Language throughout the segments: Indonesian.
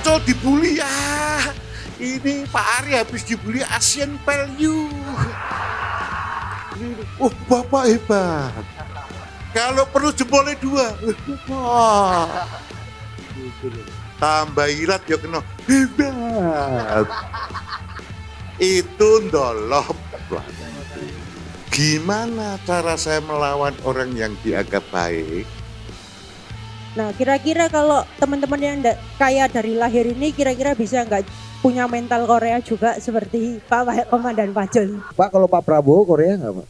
muncul dibully, ini Pak Ari habis dibully Asian Value. Oh Bapak hebat. Kalau perlu jempolnya 2. Wah. Tambah irat ya kena hebat. Itu ndolop. Gimana cara saya melawan orang yang dianggap baik? Nah, kira-kira kalau teman-teman yang kaya dari lahir ini kira-kira bisa nggak punya mental Korea juga seperti Pak Komandan Pacul? Pak, kalau Pak Prabowo Korea nggak Pak?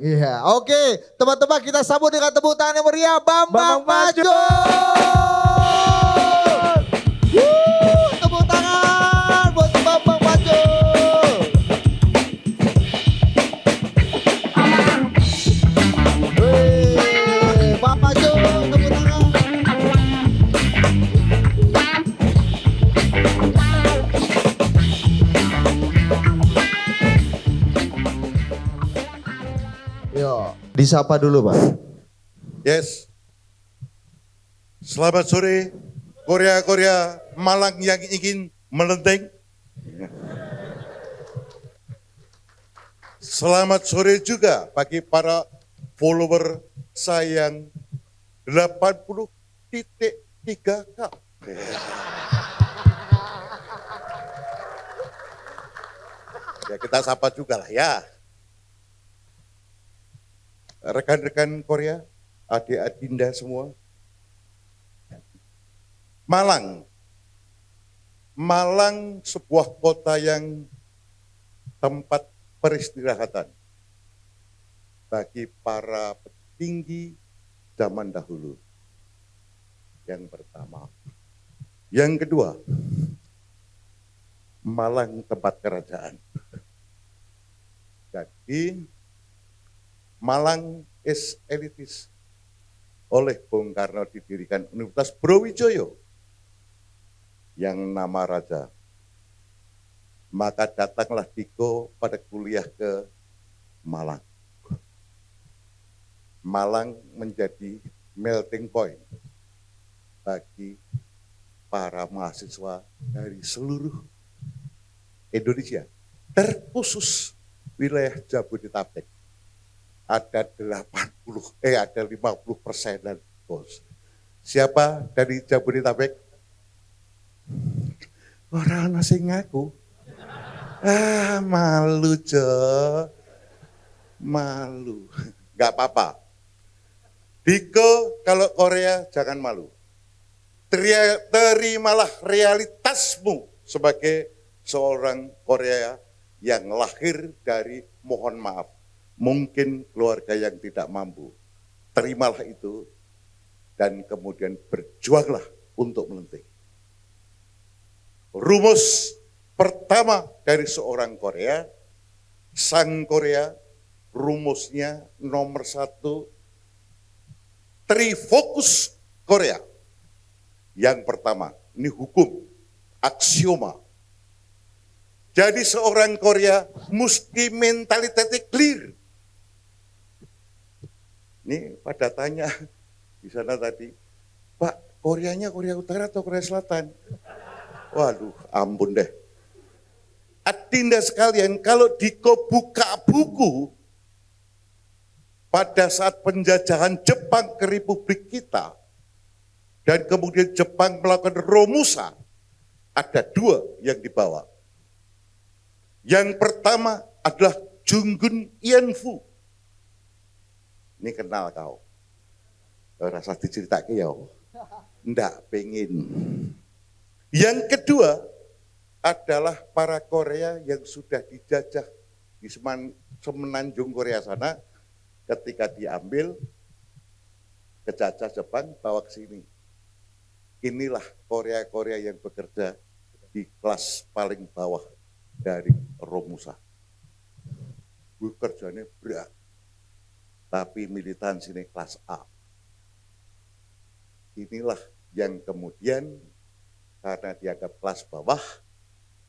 Iya, oke. Teman-teman kita sambut dengan tepuk tangan yang meriah Bambang Pacul. Tepuk tangan buat Bambang Pacul. Pak Pacul, tepuk tangan. Yo, disapa dulu Pak. Yes. Selamat sore Korea Malang yang ingin melenteng. Selamat sore juga bagi para follower saya yang 80.3K. Ya kita sapa juga lah ya. Rekan-rekan Korea, adik-adinda semua. Malang sebuah kota yang tempat peristirahatan bagi para petinggi zaman dahulu. Yang pertama. Yang kedua, Malang tempat kerajaan. Jadi Malang is elitis. Oleh Bung Karno didirikan Universitas Brawijaya yang nama raja. Maka datanglah Diko pada kuliah ke Malang. Malang menjadi melting point bagi para mahasiswa dari seluruh Indonesia, terkhusus wilayah Jabodetabek. Ada 50%-an bos. Siapa dari Jabodetabek? Orang nasi ngaku. Malu Jo. Malu. Gak apa-apa. Diko kalau Korea jangan malu. Terimalah realitasmu sebagai seorang Korea yang lahir dari mohon maaf. Mungkin keluarga yang tidak mampu, terimalah itu dan kemudian berjuanglah untuk melenting. Rumus pertama dari seorang Korea, sang Korea, rumusnya nomor 1, trifokus Korea. Yang pertama, ini hukum, aksioma. Jadi seorang Korea mesti mentalitasnya clear. Ini pada tanya di sana tadi, Pak, Koreanya Korea Utara atau Korea Selatan? Waduh, ampun deh. Adinda sekalian, kalau Diko buka buku pada saat penjajahan Jepang ke Republik kita, dan kemudian Jepang melakukan Romusa, ada 2 yang dibawa. Yang pertama adalah Junggun Ienfu. Ini kenal kau. Rasa diceritakan ya. Ndak pengen. Yang kedua adalah para Korea yang sudah dijajah di semenanjung Korea sana. Ketika diambil, kejajah Jepang bawa ke sini. Inilah Korea-Korea yang bekerja di kelas paling bawah dari Romusa. Kerjanya berat. Tapi militan sini kelas A. Inilah yang kemudian karena dianggap kelas bawah,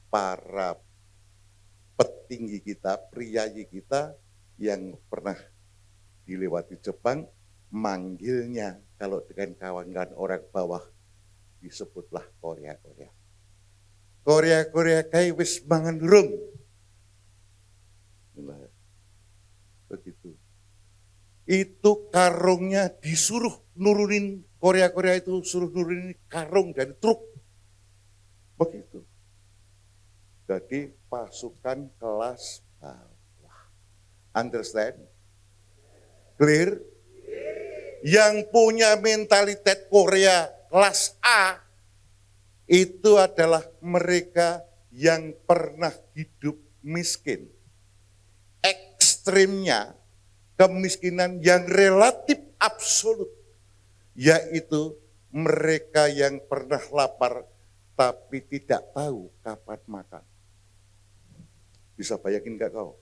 para petinggi kita, priyayi kita yang pernah dilewati Jepang, manggilnya kalau dengan kawan-kawan orang bawah disebutlah Korea-Korea. Korea-Korea kai wis mangan durung. Nah, begitu. Itu karungnya disuruh nurunin, Korea-Korea itu suruh nurunin karung dari truk. Begitu. Jadi pasukan kelas bawah. Understand? Clear? Yang punya mentalitas Korea kelas A itu adalah mereka yang pernah hidup miskin. Ekstrimnya kemiskinan yang relatif absolut, yaitu mereka yang pernah lapar tapi tidak tahu kapan makan. Bisa bayangin gak kau?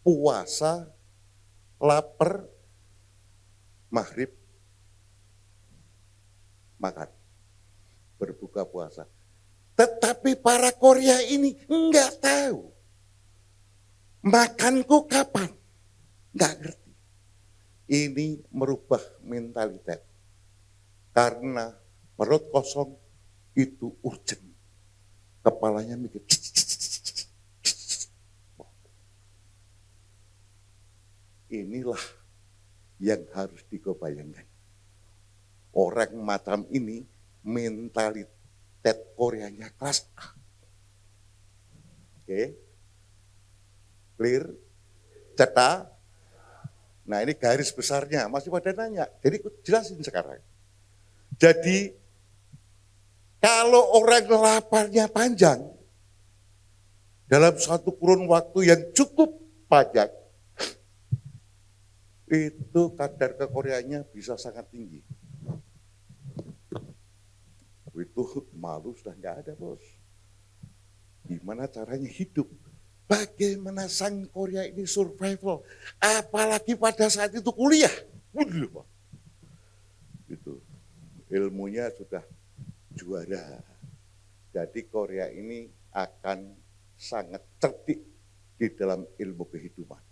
Puasa, lapar, maghrib, makan, berbuka puasa. Tetapi para Korea ini enggak tahu. Makanku kapan? Enggak ngerti. Ini merubah mentalitas. Karena perut kosong itu urgent. Kepalanya mikir. Inilah yang harus dibayangkan. Orang macam ini mentalitas Koreanya kelas A. Oke. Clear? Cetak? Nah ini garis besarnya, masih pada nanya. Jadi aku jelasin sekarang. Jadi kalau orang laparnya panjang, dalam satu kurun waktu yang cukup panjang, itu kadar kekoreanya bisa sangat tinggi. Itu malu sudah nggak ada, bos. Gimana caranya hidup? Bagaimana sang Korea ini survival? Apalagi pada saat itu kuliah. Itu ilmunya sudah juara. Jadi Korea ini akan sangat cerdik di dalam ilmu kehidupan.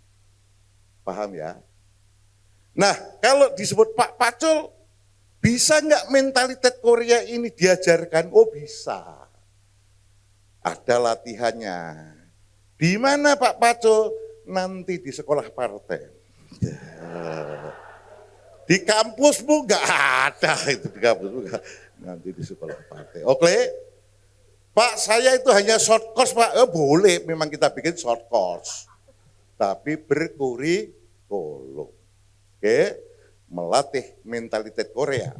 Paham ya? Nah, kalau disebut Pak Pacul, bisa nggak mentalitas Korea ini diajarkan? Oh bisa. Ada latihannya. Di mana Pak Pacul? Nanti di sekolah partai. Ya. Di kampusmu nggak ada itu di kampusmu nggak. Nanti di sekolah partai. Oke? Pak, saya itu hanya short course Pak. Boleh, memang kita bikin short course. Tapi berkurikulum. Oke, melatih mentalitas Korea.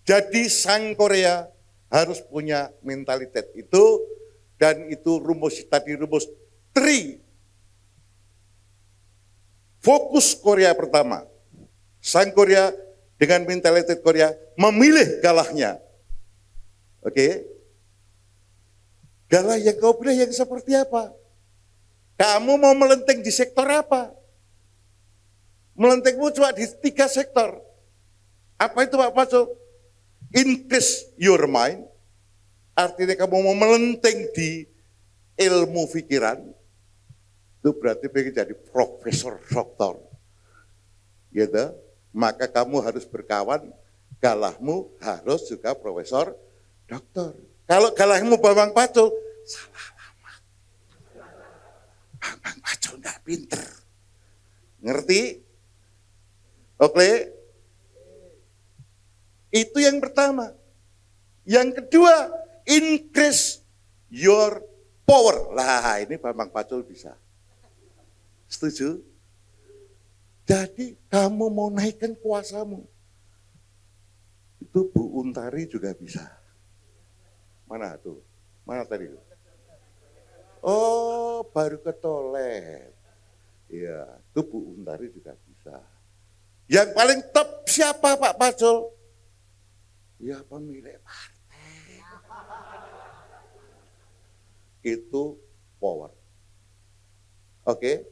Jadi sang Korea harus punya mentalitas itu, dan itu rumus 3. Fokus Korea pertama. Sang Korea dengan mentalitas Korea memilih galahnya. Oke. Galah yang kau pilih yang seperti apa? Kamu mau melenteng di sektor apa? Melentengmu cuma di 3 sektor. Apa itu Pak Pacul? Increase your mind. Artinya kamu mau melenteng di ilmu pikiran. Itu berarti pengen jadi profesor doktor. Gitu. Maka kamu harus berkawan. Galahmu harus juga profesor doktor. Kalau galahmu Bambang Pacul, salah alamat. Bambang Pacul nggak pinter. Ngerti? Oke, itu yang pertama. Yang kedua, increase your power. Lah ini Bambang Pacul bisa. Setuju? Jadi kamu mau naikkan kuasamu. Itu Bu Untari juga bisa. Mana tuh? Mana tadi? Oh, baru ke toilet. Iya, itu Bu Untari juga bisa. Yang paling top siapa Pak Pacul? Ya pemilik partai. Itu power. Oke?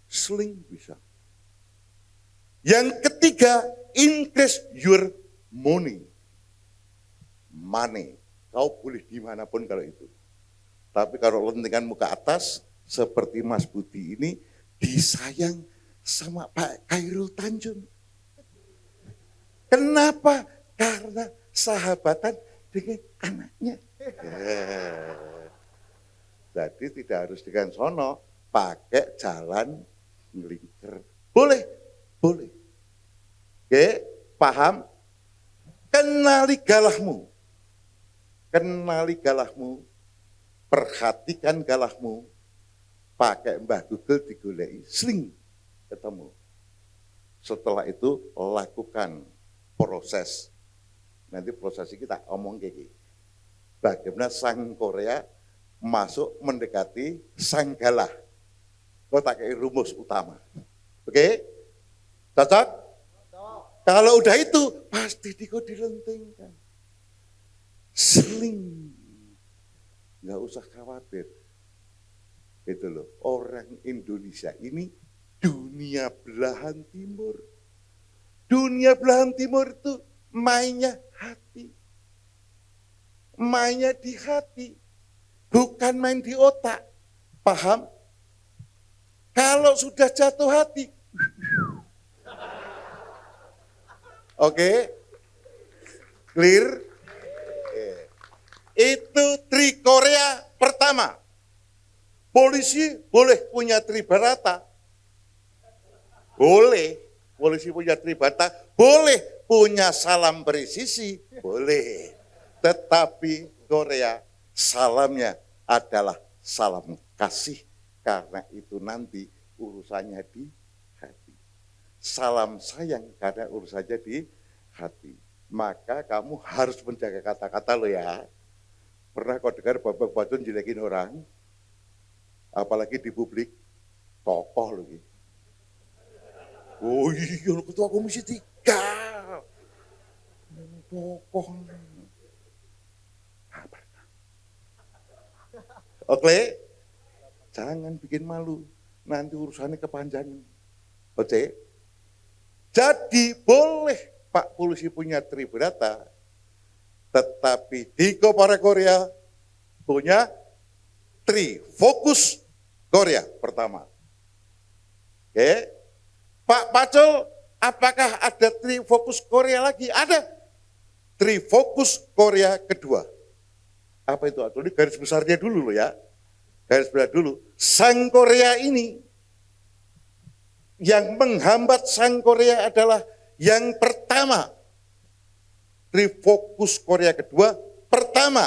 Sling bisa. Yang ketiga, increase your money. money. Kau boleh dimanapun kalau itu. Tapi kalau lentingan muka atas, seperti Mas Budi ini, disayang sama Pak Khairul Tanjung. Kenapa? Karena sahabatan dengan anaknya. Jadi tidak harus dengan sono, pakai jalan ngelingker. Boleh, boleh. Oke, paham? Kenali galahmu. Kenali galahmu. Perhatikan galahmu. Pakai Mbah Google digoleki, sling ketemu. Setelah itu lakukan proses. Nanti prosesnya kita omong kayak gini. Bagaimana sang Korea masuk mendekati sang galah. Kau tak kayak rumus utama. Oke? Cocok? Kalau udah itu, pasti diko dilentingkan. Sling. Nggak usah khawatir. Itu loh, orang Indonesia ini dunia belahan timur. Dunia belahan timur itu mainnya hati. Mainnya di hati. Bukan main di otak. Paham? Kalau sudah jatuh hati. Oke? Clear? Itu tri Korea pertama. Polisi boleh punya tribarata. Boleh. Polisi punya tribarata. Boleh punya salam presisi. Boleh. Tetapi Korea salamnya adalah salam kasih. Karena itu nanti urusannya di hati. Salam sayang karena urusannya di hati. Maka kamu harus menjaga kata-kata lo ya. Pernah kau dengar Babak Badun jelekin orang? Apalagi di publik, tokoh lagi. Oh iya, ketua komisi 3. Tokoh. Oke, jangan bikin malu. Nanti urusannya kepanjangan. Oke. Jadi boleh Pak Polisi punya tribrata, tetapi di Korea punya fokus Korea pertama. Oke. Pak Pacul, apakah ada fokus Korea lagi? Ada. Fokus Korea kedua. Apa itu? Ini garis besarnya dulu loh ya. Garis besar dulu. Sang Korea ini, yang menghambat sang Korea adalah yang pertama. Fokus Korea kedua. Pertama,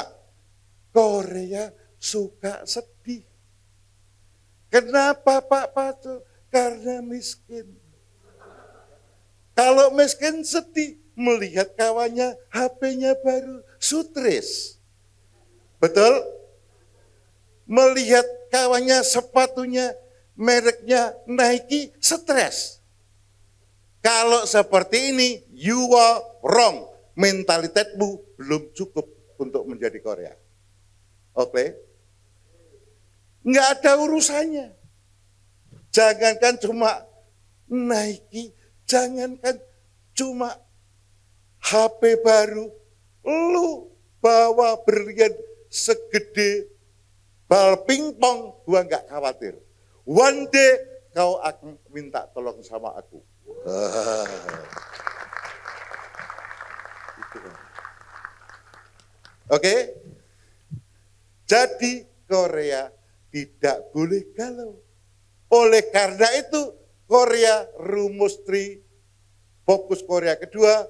Korea suka sedih. Kenapa Pak Pacul? Karena miskin. Kalau miskin sedih, melihat kawannya HP-nya baru, stres. Betul? Melihat kawannya sepatunya, mereknya Nike, stres. Kalau seperti ini, you are wrong. Mentalitasmu belum cukup untuk menjadi Korea. Oke? Nggak ada urusannya. Jangankan cuma Nike, jangankan cuma HP baru, lu bawa berlian segede bal pingpong, gua nggak khawatir. One day kau akan minta tolong sama aku. Oke? Jadi Korea tidak boleh galau. Oleh karena itu Korea rumus fokus Korea kedua,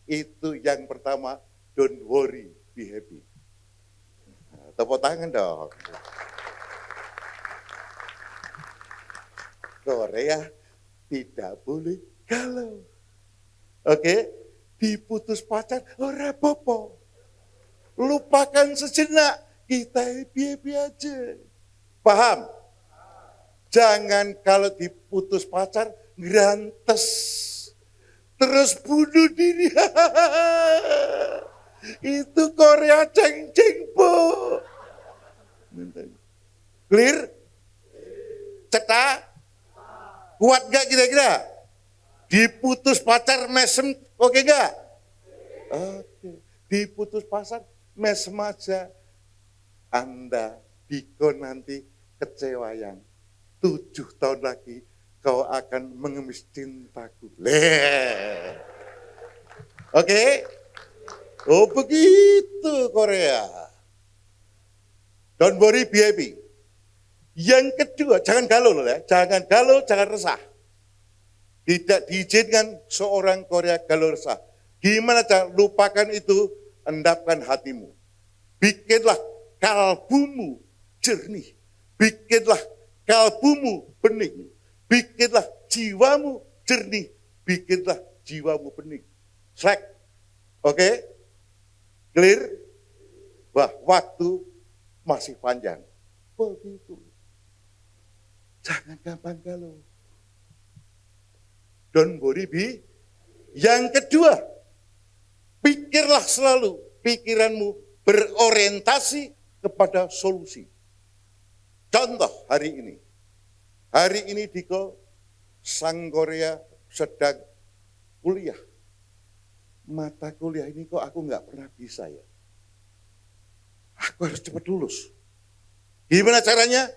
itu yang pertama, don't worry, be happy. Nah, tepuk tangan dong. Korea tidak boleh galau. Oke, diputus pacar, ora popo. Lupakan sejenak, kita happy aja. Paham? Jangan kalau diputus pacar, ngerantes. Terus bunuh diri. Itu Korea ceng-ceng, po. Clear? Cetak? Kuat gak kira-kira? Diputus pacar mesem, oke gak? Oke. diputus pasar, mesem aja. Anda, Diko nanti kecewa yang 7 tahun lagi kau akan mengemis cintaku. Oke? Oh begitu Korea. Don't worry, be happy. Yang kedua, jangan galau loh ya. Jangan galau, jangan resah. Tidak diizinkan seorang Korea galau resah. Gimana cara lupakan itu, endapkan hatimu. Bikinlah kalbumu jernih. Bikinlah kalbumu bening. Bikinlah jiwamu jernih. Bikinlah jiwamu bening. Slack. Oke? Clear? Wah, waktu masih panjang. Begitu. Jangan gampang galau. Don't worry, be. Yang kedua, pikirlah selalu, pikiranmu berorientasi kepada solusi. Contoh hari ini. Hari ini Diko, sang Korea sedang kuliah. Mata kuliah ini kok aku nggak pernah bisa ya. Aku harus cepat lulus. Gimana caranya?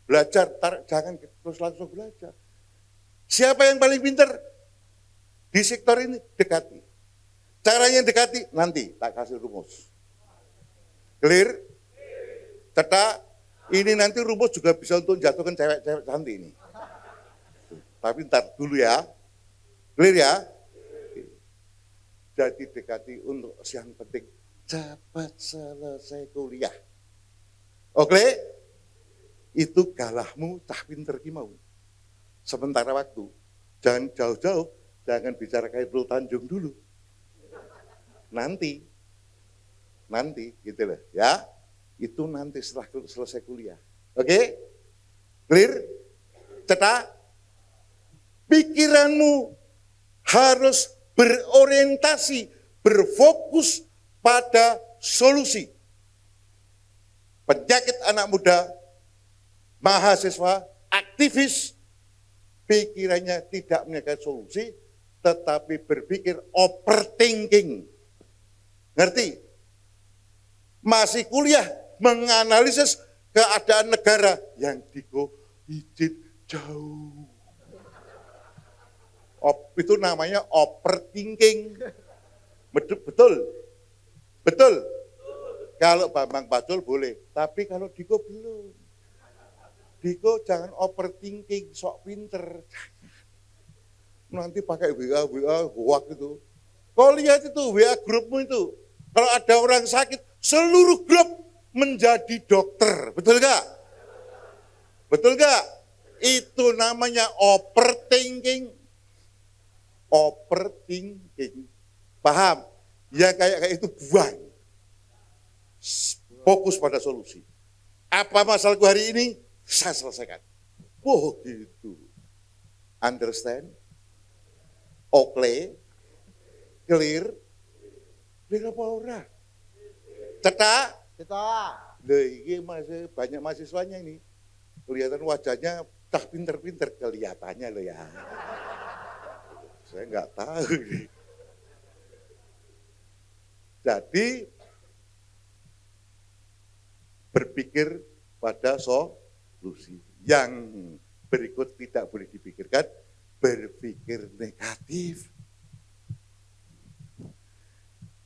Belajar, jangan terus langsung belajar. Siapa yang paling pintar? Di sektor ini, dekati. Caranya dekati, nanti tak kasih rumus. Clear? Cetak, ini nanti rumus juga bisa untuk jatuhkan cewek-cewek cantik ini. Tapi ntar dulu ya. Clear ya? Jadi dekati untuk yang penting, cepat selesai kuliah. Oke? Itu galahmu cah pinter ki mau. Sementara waktu, jangan jauh-jauh, jangan bicara Khairul Tanjung dulu. Nanti gitu loh ya. Itu nanti setelah selesai kuliah. Oke? Clear? Cetak? Pikiranmu harus berorientasi, berfokus pada solusi. Penyakit anak muda, mahasiswa, aktivis, pikirannya tidak menyediakan solusi, tetapi berpikir overthinking. Ngerti? Masih kuliah, menganalisis keadaan negara yang Diko izin jauh. Itu namanya overthinking. Betul? Betul? Kalau Bambang Pacul boleh, tapi kalau Diko belum. Diko jangan overthinking, sok pinter. Nanti pakai WA, hoax itu. Kau lihat itu WA grupmu itu. Kalau ada orang sakit, seluruh grup menjadi dokter. Betul gak? Betul gak? Itu namanya overthinking. Overthinking. Paham? Ya kayak itu buang. Fokus pada solusi. Apa masalahku hari ini? Saya selesaikan. Oh gitu. Understand? Oke? Clear? Clear apa ora? Cetak? Cetak. Ini masih banyak mahasiswanya ini. Kelihatan wajahnya cah pinter-pinter kelihatannya loh ya. Saya nggak tahu. Jadi berpikir pada solusi. Yang berikut tidak boleh dipikirkan, berpikir negatif.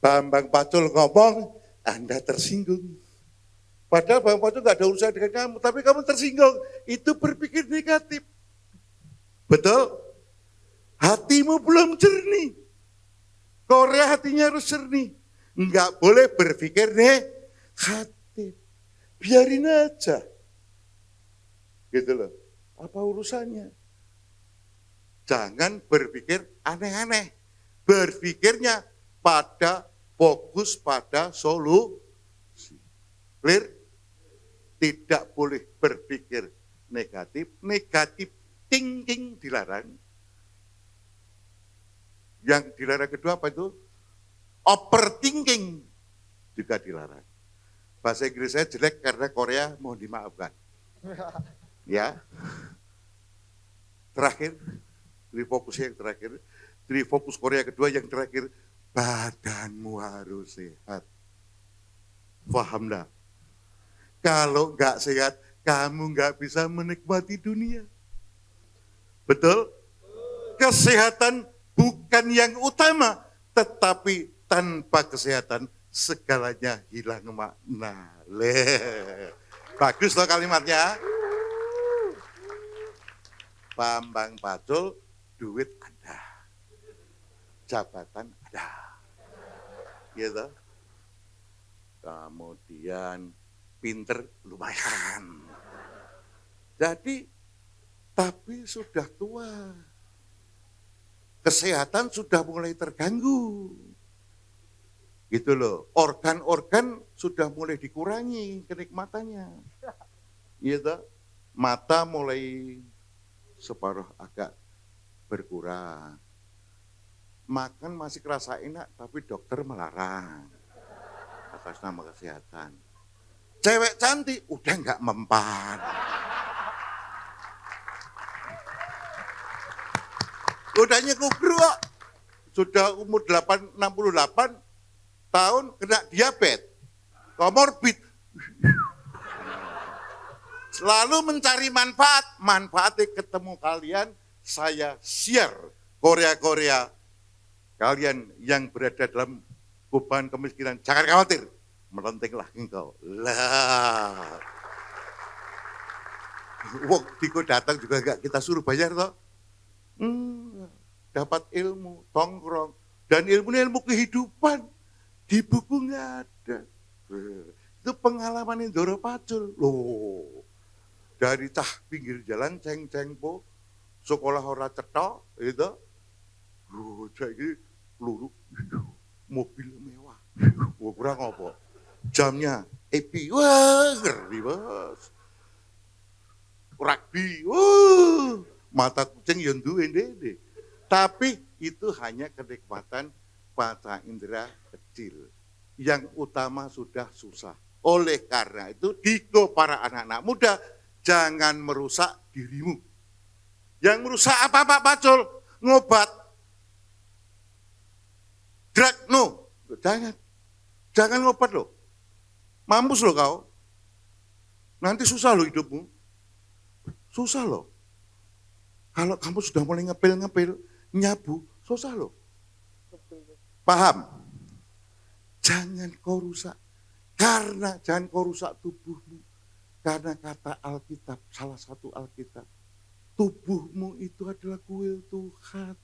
Bambang Pacul ngomong, Anda tersinggung. Padahal Bambang Pacul nggak ada urusan dengan kamu, tapi kamu tersinggung. Itu berpikir negatif. Betul? Hatimu belum jernih. Korea hatinya harus jernih. Nggak boleh berpikir negatif. Biarin aja. Gitu loh. Apa urusannya? Jangan berpikir aneh-aneh. Berpikirnya fokus pada solusi. Clear? Tidak boleh berpikir negatif. Negatif thinking dilarang. Yang dilarang kedua apa itu? Overthinking juga dilarang. Bahasa Inggris saya jelek karena Korea mohon dimaafkan. Ya. Terakhir, dari fokus yang terakhir, dari fokus Korea kedua yang terakhir, badanmu harus sehat. Paham dah? Kalau nggak sehat, kamu nggak bisa menikmati dunia. Betul? Kesehatan bukan yang utama, tetapi tanpa kesehatan segalanya hilang makna. Bagus loh kalimatnya. Bambang Pacul, duit ada, jabatan ada, gitu. Kemudian pinter lumayan. Jadi, tapi sudah tua. Kesehatan sudah mulai terganggu. Gitu loh, organ-organ sudah mulai dikurangi kenikmatannya. Gitu. Mata mulai separuh agak berkurang. Makan masih kerasa enak, tapi dokter melarang. Atas nama kesehatan. Cewek cantik udah nggak mempan. Udahnya kubruk, sudah umur 68 tahun kena diabetes, komorbid. Selalu mencari manfaatnya ketemu kalian, saya share Korea-Korea. Kalian yang berada dalam beban kemiskinan, jangan khawatir, melentinglah engkau. Lah. Wong Diko datang juga enggak kita suruh bayar toh. Dapat ilmu, tongkrong, dan ilmu kehidupan. Di buku nggak ada. Itu pengalaman Indoro Pacul. Loh, dari cah pinggir jalan, ceng-cengpo, sekolah ora cetok, itu. Loh, jadi peluru, mobil mewah. Wah, kurang apa? Jamnya, epi, wah, ngeri bos. Rugby, mata kucing yang duwe dede. Tapi itu hanya kenikmatan panca indera kecil. Yang utama sudah susah. Oleh karena itu, Diko para anak-anak muda, jangan merusak dirimu. Yang merusak apa Pak Pacul? Ngobat. Drug, no. Jangan. Jangan ngobat loh. Mampus loh kau. Nanti susah loh hidupmu. Susah loh. Kalau kamu sudah mulai ngepil, nyabu, susah loh. Paham? Jangan kau rusak. Jangan kau rusak tubuhmu. Karena kata Alkitab, salah satu Alkitab, tubuhmu itu adalah kuil Tuhan.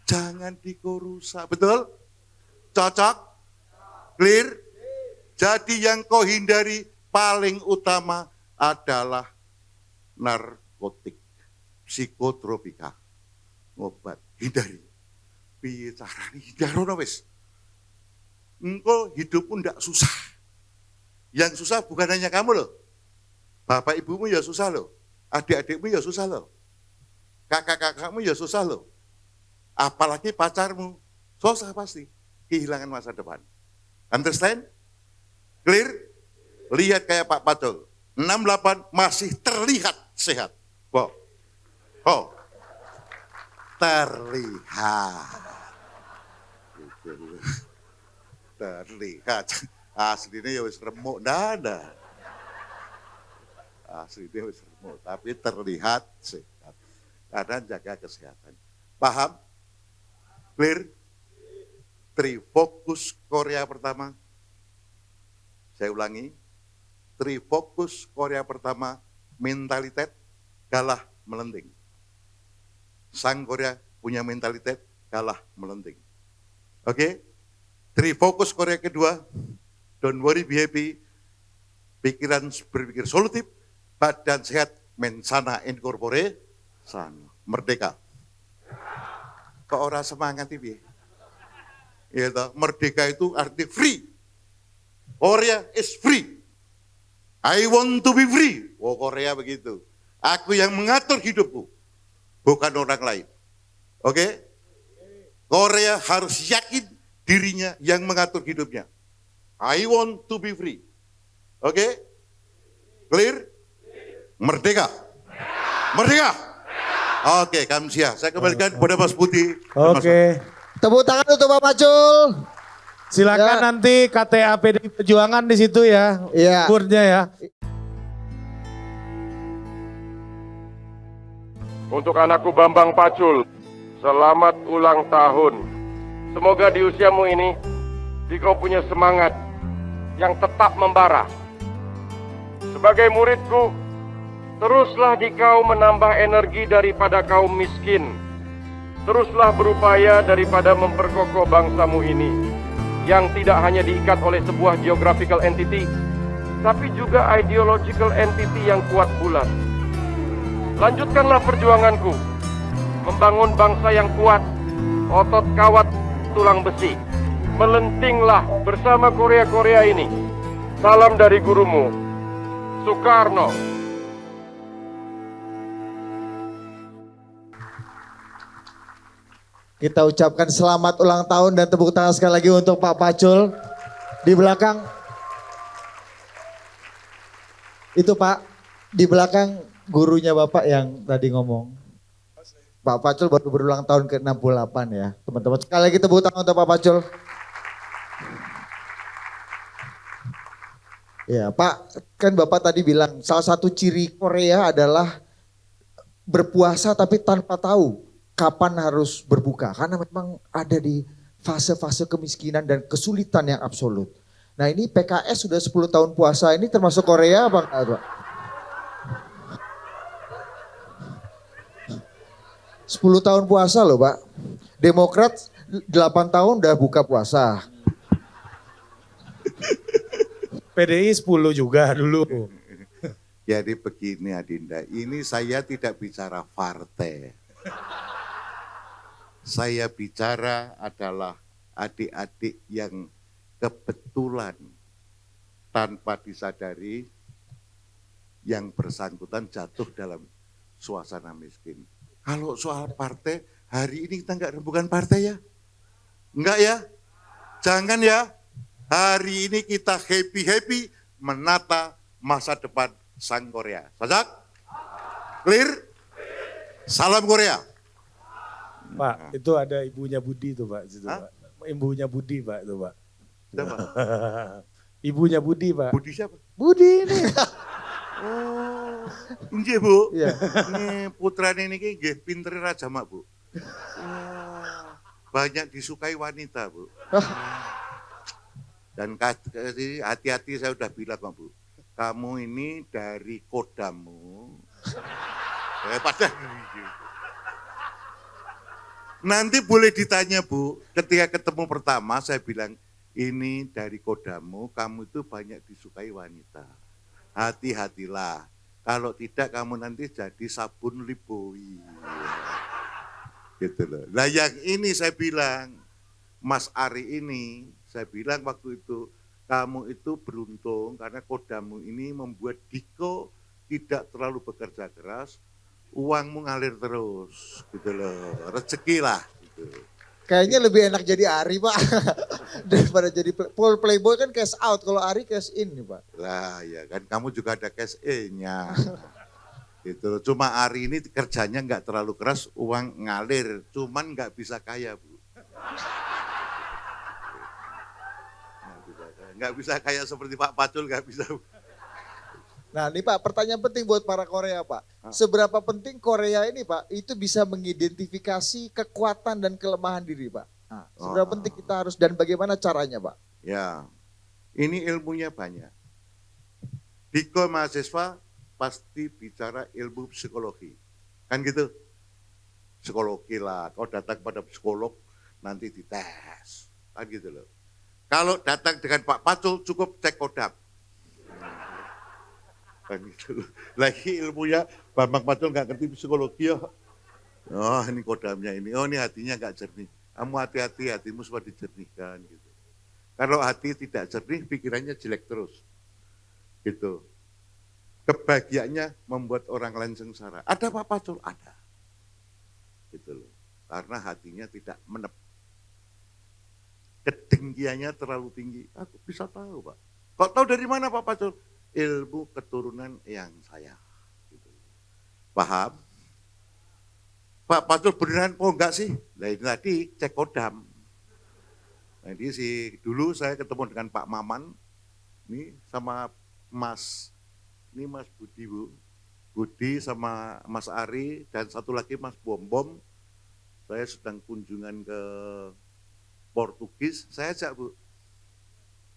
Jangan dikorusak. Betul? Cocok? Clear? Jadi yang kau hindari paling utama adalah narkotik, psikotropika, obat, hindari. Piye carane hindarono wis. Engko hidup pun ndak susah. Yang susah bukan hanya kamu loh. Bapak ibumu ya susah loh. Adik-adikmu ya susah loh. Kakak-kakakmu ya susah loh. Apalagi pacarmu. Susah pasti. Kehilangan masa depan. Understand? Clear? Lihat kayak Pak Pacul. 68 masih terlihat sehat. Wow. Oh. Terlihat. Terlihat. Aslinya ya wis remuk nada. Aslinya wis remuk, tapi terlihat sehat. Karena jaga kesehatan. Paham? Clear? Trifokus Korea pertama. Saya ulangi. Trifokus Korea pertama, mentalitas kalah melenting. Sang Korea punya mentalitas kalah melenting. Oke? Trifokus Korea kedua, don't worry, be happy, pikiran berpikir solutif, badan sehat, mensana incorpore, sana, merdeka. Kok orang semangat ini? Ya, merdeka itu arti free. Korea is free. I want to be free. Oh, Korea begitu. Aku yang mengatur hidupku, bukan orang lain. Oke? Korea harus yakin dirinya yang mengatur hidupnya. I want to be free. Oke? Clear? Merdeka. Merdeka. Oke, Kamsia. Saya kembalikan kepada Mas Budi. Oke. Tepuk tangan untuk Pak Pacul. Silakan Ya. nanti KTA PDI Perjuangan di situ ya. Iya. Kurnya ya. Untuk anakku Bambang Pacul, selamat ulang tahun. Semoga di usiamu ini, kau punya semangat yang tetap membara. Sebagai muridku, teruslah kau menambah energi daripada kaum miskin. Teruslah berupaya daripada memperkokoh bangsamu ini, yang tidak hanya diikat oleh sebuah geographical entity, tapi juga ideological entity yang kuat bulat. Lanjutkanlah perjuanganku, membangun bangsa yang kuat, otot kawat tulang besi. Melentinglah bersama Korea-Korea ini. Salam dari gurumu, Soekarno. Kita ucapkan selamat ulang tahun dan tepuk tangan sekali lagi untuk Pak Pacul. Di belakang. Itu Pak, di belakang gurunya Bapak yang tadi ngomong. Pak Pacul baru berulang tahun ke-68 ya. Teman-teman sekali lagi tepuk tangan untuk Pak Pacul. Ya Pak, kan Bapak tadi bilang salah satu ciri Korea adalah berpuasa tapi tanpa tahu kapan harus berbuka. Karena memang ada di fase-fase kemiskinan dan kesulitan yang absolut. Nah ini PKS sudah 10 tahun puasa, ini termasuk Korea apa enggak Pak? 10 tahun puasa loh Pak. Demokrat 8 tahun udah buka puasa. PDI 10 juga dulu. Jadi begini Adinda, ini saya tidak bicara partai. Saya bicara adalah adik-adik yang kebetulan tanpa disadari yang bersangkutan jatuh dalam suasana miskin. Kalau soal partai, hari ini kita enggak rembukan partai ya? Enggak ya? Jangan ya. Hari ini kita happy-happy menata masa depan sang Korea. Sajak? Clear? Salam Korea. Pak, itu ada ibunya Budi tuh Pak. Situ, Pak. Ibunya Budi Pak itu Pak. Siapa? Ibunya Budi Pak. Budi siapa? Budi ini. Oh, injih Bu. Iya. Ini putrane ini nggih pinter Raja Mak Bu. Oh, banyak disukai wanita Bu. Dan hati-hati saya udah bilang Pak Bu. Kamu ini dari kodamu. Pada nanti boleh ditanya Bu, ketika ketemu pertama saya bilang, ini dari kodamu, kamu itu banyak disukai wanita. Hati-hatilah, kalau tidak kamu nanti jadi sabun Libowi. Gitu loh. Nah yang ini saya bilang, Mas Ari ini, saya bilang waktu itu, kamu itu beruntung karena kodamu ini membuat Diko tidak terlalu bekerja keras, uangmu ngalir terus, gitu loh, rezeki lah. Gitu. Kayaknya lebih enak jadi Ari Pak daripada jadi playboy kan cash out, kalau Ari cash in nih Pak. Lah ya kan, kamu juga ada cash E-nya. Gitu loh. Cuma Ari ini kerjanya nggak terlalu keras, uang ngalir, cuman nggak bisa kaya Bu. Nggak bisa kaya seperti Pak Pacul, nggak bisa. Nah ini Pak, pertanyaan penting buat para Korea Pak. Seberapa penting Korea ini Pak, itu bisa mengidentifikasi kekuatan dan kelemahan diri Pak. Nah, seberapa penting kita harus dan bagaimana caranya Pak? Ya, ini ilmunya banyak. Diko mahasiswa pasti bicara ilmu psikologi. Kan gitu? Psikologi lah, kau datang pada psikolog nanti dites. Kan gitu loh. Kalau datang dengan Pak Pacul cukup cek kodam. Kan gitu loh. Lagi ilmunya Bambang Pacul nggak ngerti psikologi ya. Oh ini kodamnya ini, oh ini hatinya nggak jernih. Kamu hati-hati, hatimu supaya dijernihkan gitu. Kalau hati tidak jernih, pikirannya jelek terus. Gitu. Kebahagiaannya membuat orang lain sengsara. Ada Pak Pacul? Ada. Gitu loh. Karena hatinya tidak menep. Kedengkiannya terlalu tinggi. Aku bisa tahu Pak. Kok tahu dari mana Pak Pacul? Ilmu keturunan yang saya. Gitu. Paham? Pak Pacul beneran kok enggak sih? Nah ini tadi cek kodam. Nah ini dulu saya ketemu dengan Pak Maman, ini sama ini Mas Budi Bu. Budi sama Mas Ari dan satu lagi Mas Bom. Saya sedang kunjungan ke Portugis, saya ajak Bu.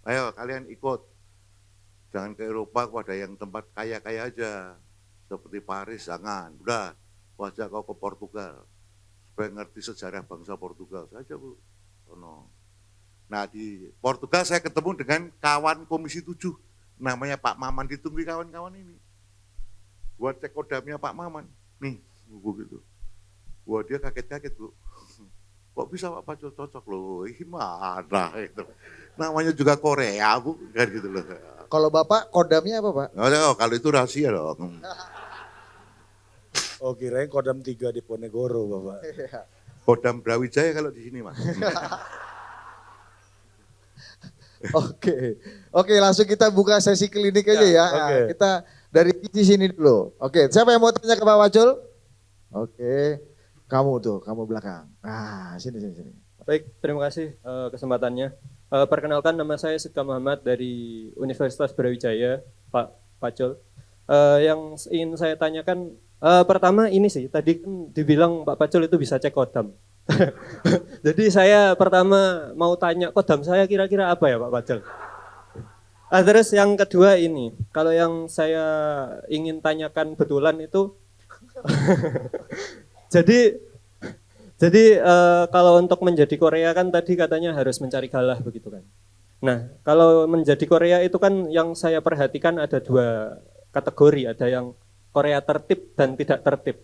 Ayo kalian ikut. Jangan ke Eropa, kok ada yang tempat kaya-kaya aja. Seperti Paris, jangan. Udah, wajah kau ke Portugal. Supaya ngerti sejarah bangsa Portugal saja Bu. Nah di Portugal saya ketemu dengan kawan Komisi 7. Namanya Pak Maman, ditunggu kawan-kawan ini. Buat cek kodamnya Pak Maman. Nih, begitu. Wah dia kaget-kaget Bu. Kok bisa Pak Pacul cocok loh, gimana itu. Namanya juga Korea Bu, kan gitu loh. Kalau Bapak kodamnya apa Pak? Oh, kalau itu rahasia dong. Oh kirain kodam 3 di Ponegoro Bapak. Kodam Brawijaya kalau di sini Mas. Oke, langsung kita buka sesi klinik aja ya. Nah, oke. kita dari sini dulu. Oke, siapa yang mau tanya ke Pak Pacul? Oke, kamu belakang. Nah, sini. Baik, terima kasih kesempatannya. Perkenalkan nama saya Sidka Muhammad dari Universitas Brawijaya, Pak Pacul. Yang ingin saya tanyakan, pertama ini sih, tadi kan dibilang Pak Pacul itu bisa cek kodam. Jadi saya pertama mau tanya kodam saya kira-kira apa ya Pak Pacul? Terus yang kedua ini, kalau yang saya ingin tanyakan betulan itu, jadi kalau untuk menjadi Korea kan tadi katanya harus mencari galah begitu kan. Nah kalau menjadi Korea itu kan yang saya perhatikan ada 2 kategori, ada yang Korea tertib dan tidak tertib.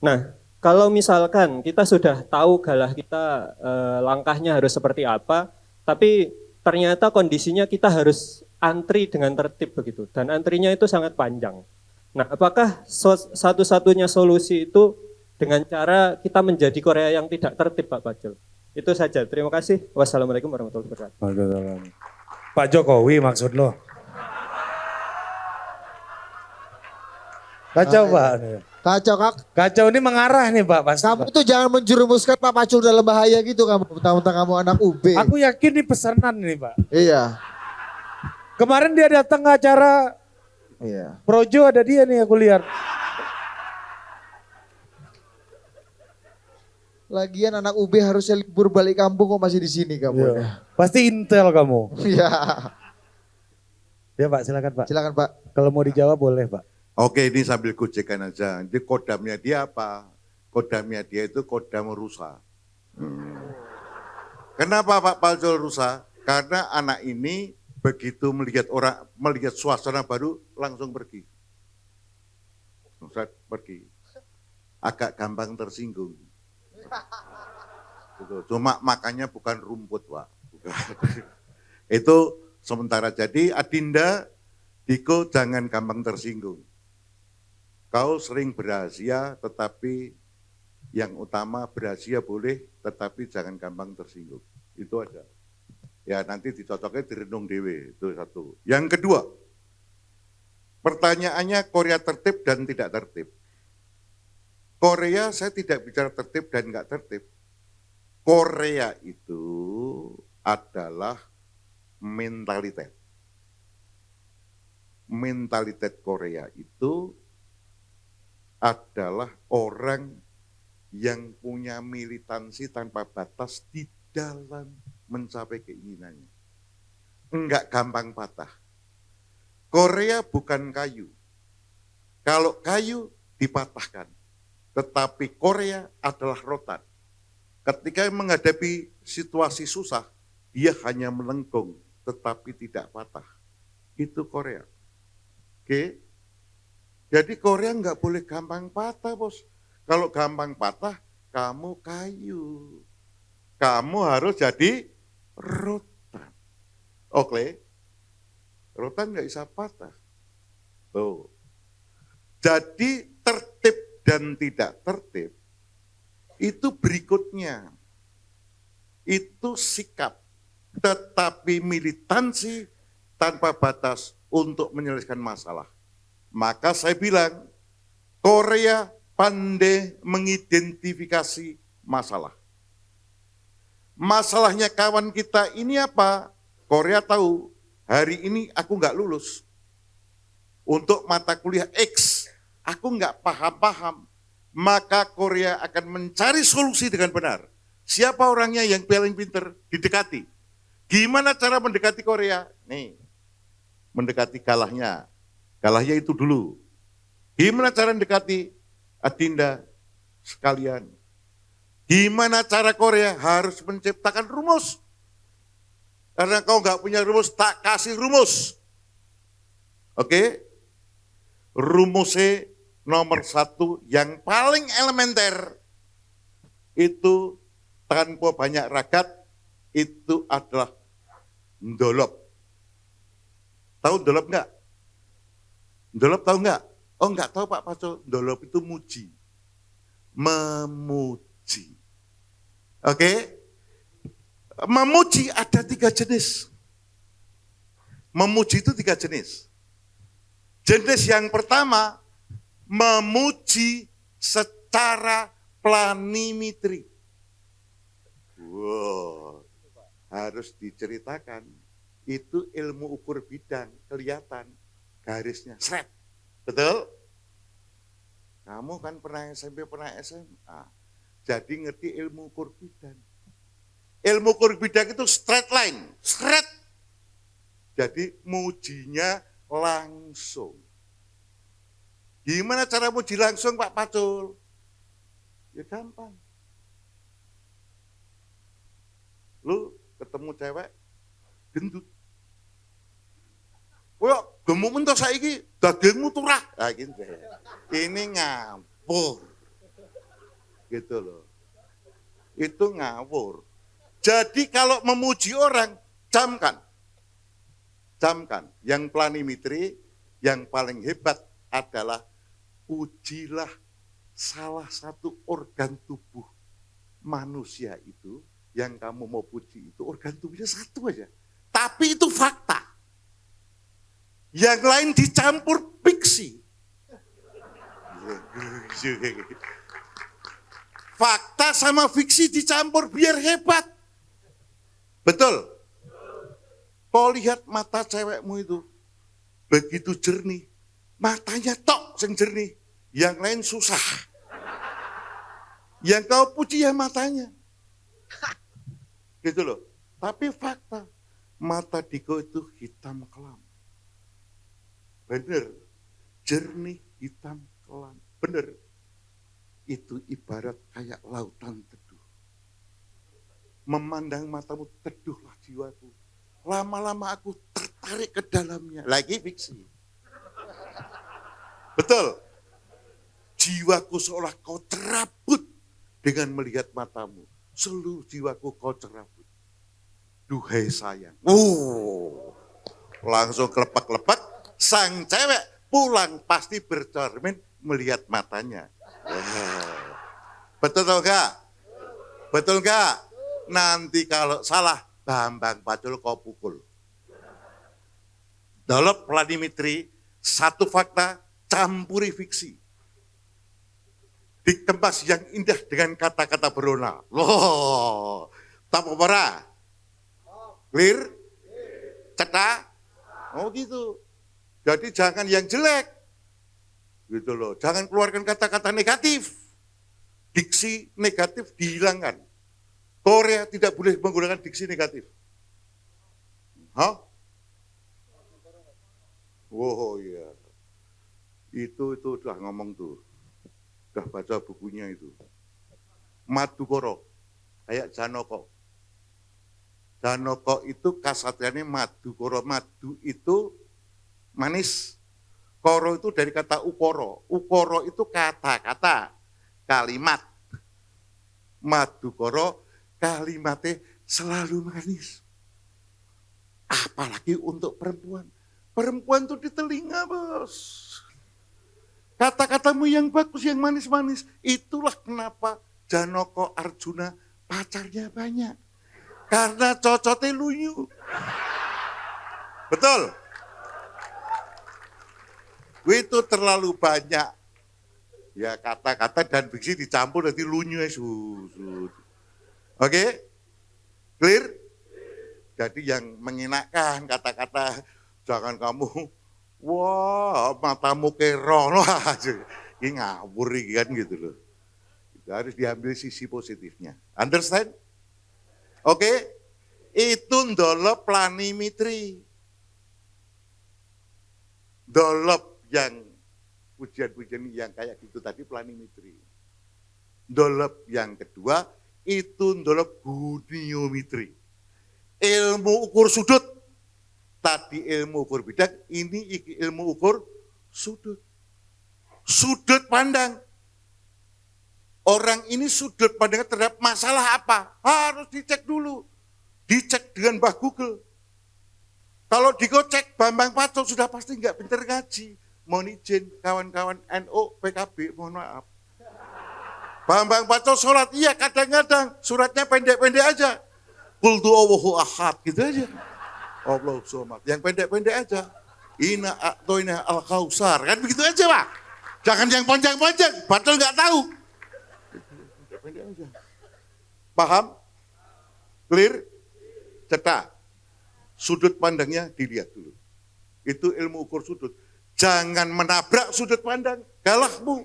Nah kalau misalkan kita sudah tahu galah kita langkahnya harus seperti apa, tapi ternyata kondisinya kita harus antri dengan tertib begitu, dan antrinya itu sangat panjang. Nah, apakah satu-satunya solusi itu dengan cara kita menjadi Korea yang tidak tertib, Pak Pacul? Itu saja. Terima kasih. Wassalamualaikum warahmatullahi wabarakatuh. Pak Jokowi maksud lo? Kacau Pak. Kacau Kak. Kacau ini mengarah nih Pak pasti. Kamu tuh jangan menjerumuskan Pak Pacul dalam bahaya gitu kamu. Mentang-mentang kamu anak UB. Aku yakin ini pesanan nih Pak. Iya. Kemarin dia datang ke acara Iya. Projo, ada dia nih aku lihat. Lagian anak UB harusnya libur balik kampung kok masih di sini kamu. Iya. Pasti intel kamu. Iya. Ya Pak silakan Pak. Silakan Pak. Kalau mau dijawab boleh Pak. Oke ini sambil kucekan aja. Jadi kodamnya dia apa? Kodamnya dia itu kodam rusa. Kenapa Pak Pacul rusa? Karena anak ini begitu melihat suasana baru langsung pergi. Pergi. Agak gampang tersinggung. Cuma makannya bukan rumput Pak. Itu sementara. Jadi Adinda, Diko jangan gampang tersinggung. Kau sering berhasil tetapi yang utama berhasil boleh tetapi jangan gampang tersinggung. Itu aja. Ya nanti dicocoknya direnung dewe, itu satu. Yang kedua, pertanyaannya Korea tertib dan tidak tertib. Korea saya tidak bicara tertib dan enggak tertib. Korea itu adalah mentalitas. Mentalitas Korea itu adalah orang yang punya militansi tanpa batas di dalam mencapai keinginannya. Enggak gampang patah. Korea bukan kayu. Kalau kayu dipatahkan. Tetapi Korea adalah rotan. Ketika menghadapi situasi susah, dia hanya melengkung tetapi tidak patah. Itu Korea. Oke. Jadi Korea nggak boleh gampang patah bos. Kalau gampang patah, kamu kayu. Kamu harus jadi rotan. Oke. Rotan nggak bisa patah. Tuh. Jadi tertib dan tidak tertib itu berikutnya. Itu sikap. Tetapi militansi tanpa batas untuk menyelesaikan masalah. Maka saya bilang, Korea pandai mengidentifikasi masalah. Masalahnya kawan kita ini apa? Korea tahu, hari ini aku nggak lulus. Untuk mata kuliah X, aku nggak paham-paham. Maka Korea akan mencari solusi dengan benar. Siapa orangnya yang paling pinter? Didekati. Gimana cara mendekati Korea? Nih, mendekati kalahnya. Kalahnya itu dulu. Gimana cara mendekati Adinda sekalian? Gimana cara Korea? Harus menciptakan rumus. Karena kau nggak punya rumus, tak kasih rumus. Oke? Rumusnya nomor 1 yang paling elementer itu tanpa banyak ragat itu adalah ndolop. Tahu ndolop enggak? Ndolop tahu enggak? Oh enggak tahu Pak Paco, ndolop itu muji. Memuji. Oke? Memuji ada 3 jenis. Memuji itu 3 jenis. Jenis yang pertama, memuji secara planimetri. Wow, harus diceritakan. Itu ilmu ukur bidang, kelihatan garisnya, seret. Betul? Kamu kan pernah SMP, pernah SMA. Jadi ngerti ilmu ukur bidang. Ilmu ukur bidang itu straight line, seret. Jadi mujinya langsung. Gimana cara muji langsung Pak Pacul? Ya gampang. Lu ketemu cewek gendut. Koyo gemuk mentok saiki dagingmu turah. Nah, gitu. Ini ngawur. Gitu loh. Itu ngawur. Jadi kalau memuji orang, camkan. Camkan. Yang planimetri, yang paling hebat adalah pujilah salah satu organ tubuh manusia itu, yang kamu mau puji itu organ tubuhnya satu aja. Tapi itu fakta. Yang lain dicampur fiksi. Fakta sama fiksi dicampur biar hebat. Betul? Kau lihat mata cewekmu itu begitu jernih. Matanya tok yang jernih. Yang lain susah. Yang kau puji ya matanya. Gitu loh. Tapi fakta, mata Diko itu hitam kelam. Bener. Jernih hitam kelam. Bener. Itu ibarat kayak lautan teduh. Memandang matamu, teduhlah jiwaku. Lama-lama aku tertarik ke dalamnya. Lagi fiksi. Betul. Jiwaku seolah kau terabut dengan melihat matamu. Seluruh jiwaku kau cerabut. Duhai sayang. Langsung kelepak-lepak. Sang cewek pulang pasti bercermin melihat matanya. Betul enggak? Betul enggak? Nanti kalau salah, Bambang Pacul kau pukul. Dalam planimetri, satu fakta campuri fiksi. Dikemas yang indah dengan kata-kata berona. Loh, tak apa-apa. Clear? Cetak? Oh gitu. Jadi jangan yang jelek. Gitu loh. Jangan keluarkan kata-kata negatif. Diksi negatif dihilangkan. Korea tidak boleh menggunakan diksi negatif. Hah? Oh iya. Itu udah ngomong tuh. Udah baca bukunya itu. Madukoro. Kayak Janoko. Janoko itu kasatriannya Madukoro. Madu itu manis. Koro itu dari kata ukoro. Ukoro itu kata-kata. Kalimat. Madukoro kalimatnya selalu manis. Apalagi untuk perempuan. Perempuan itu di telinga, bos. Kata-katamu yang bagus, yang manis-manis. Itulah kenapa Janoko Arjuna pacarnya banyak. Karena cocotnya lunyu. Betul? Itu terlalu banyak Ya kata-kata dan diksi dicampur nanti lunyu. Oke? Clear? Jadi yang mengenakan kata-kata, jangan kamu, wah matamu keron, wah ini ngawur kan gitu loh. Harus diambil sisi positifnya. Understand? Oke? Itu ndolop planimetri. Dolop yang pujian-pujian yang kayak gitu tadi planimetri. Dolop yang kedua itu dolop goniometri. Ilmu ukur sudut. Tadi ilmu ukur bidang, ini ilmu ukur sudut. Sudut pandang. Orang ini sudut pandangnya terhadap masalah apa? Harus dicek dulu. Dicek dengan Mbah Google. Kalau dikocek Bambang Pacul sudah pasti nggak pinter ngaji. Mohon izin kawan-kawan NU, PKB, mohon maaf. Bambang Pacul sholat, iya kadang-kadang suratnya pendek-pendek aja. Qul huwallahu ahad, gitu aja. Allahu somad, yang pendek-pendek aja. Inna a'toina al-kausar, kan begitu aja Pak. Jangan yang panjang-panjang, Pacul nggak tahu. Pendek aja. Paham? Clear? Cetak. Sudut pandangnya dilihat dulu. Itu ilmu ukur sudut. Jangan menabrak sudut pandang. Galahmu.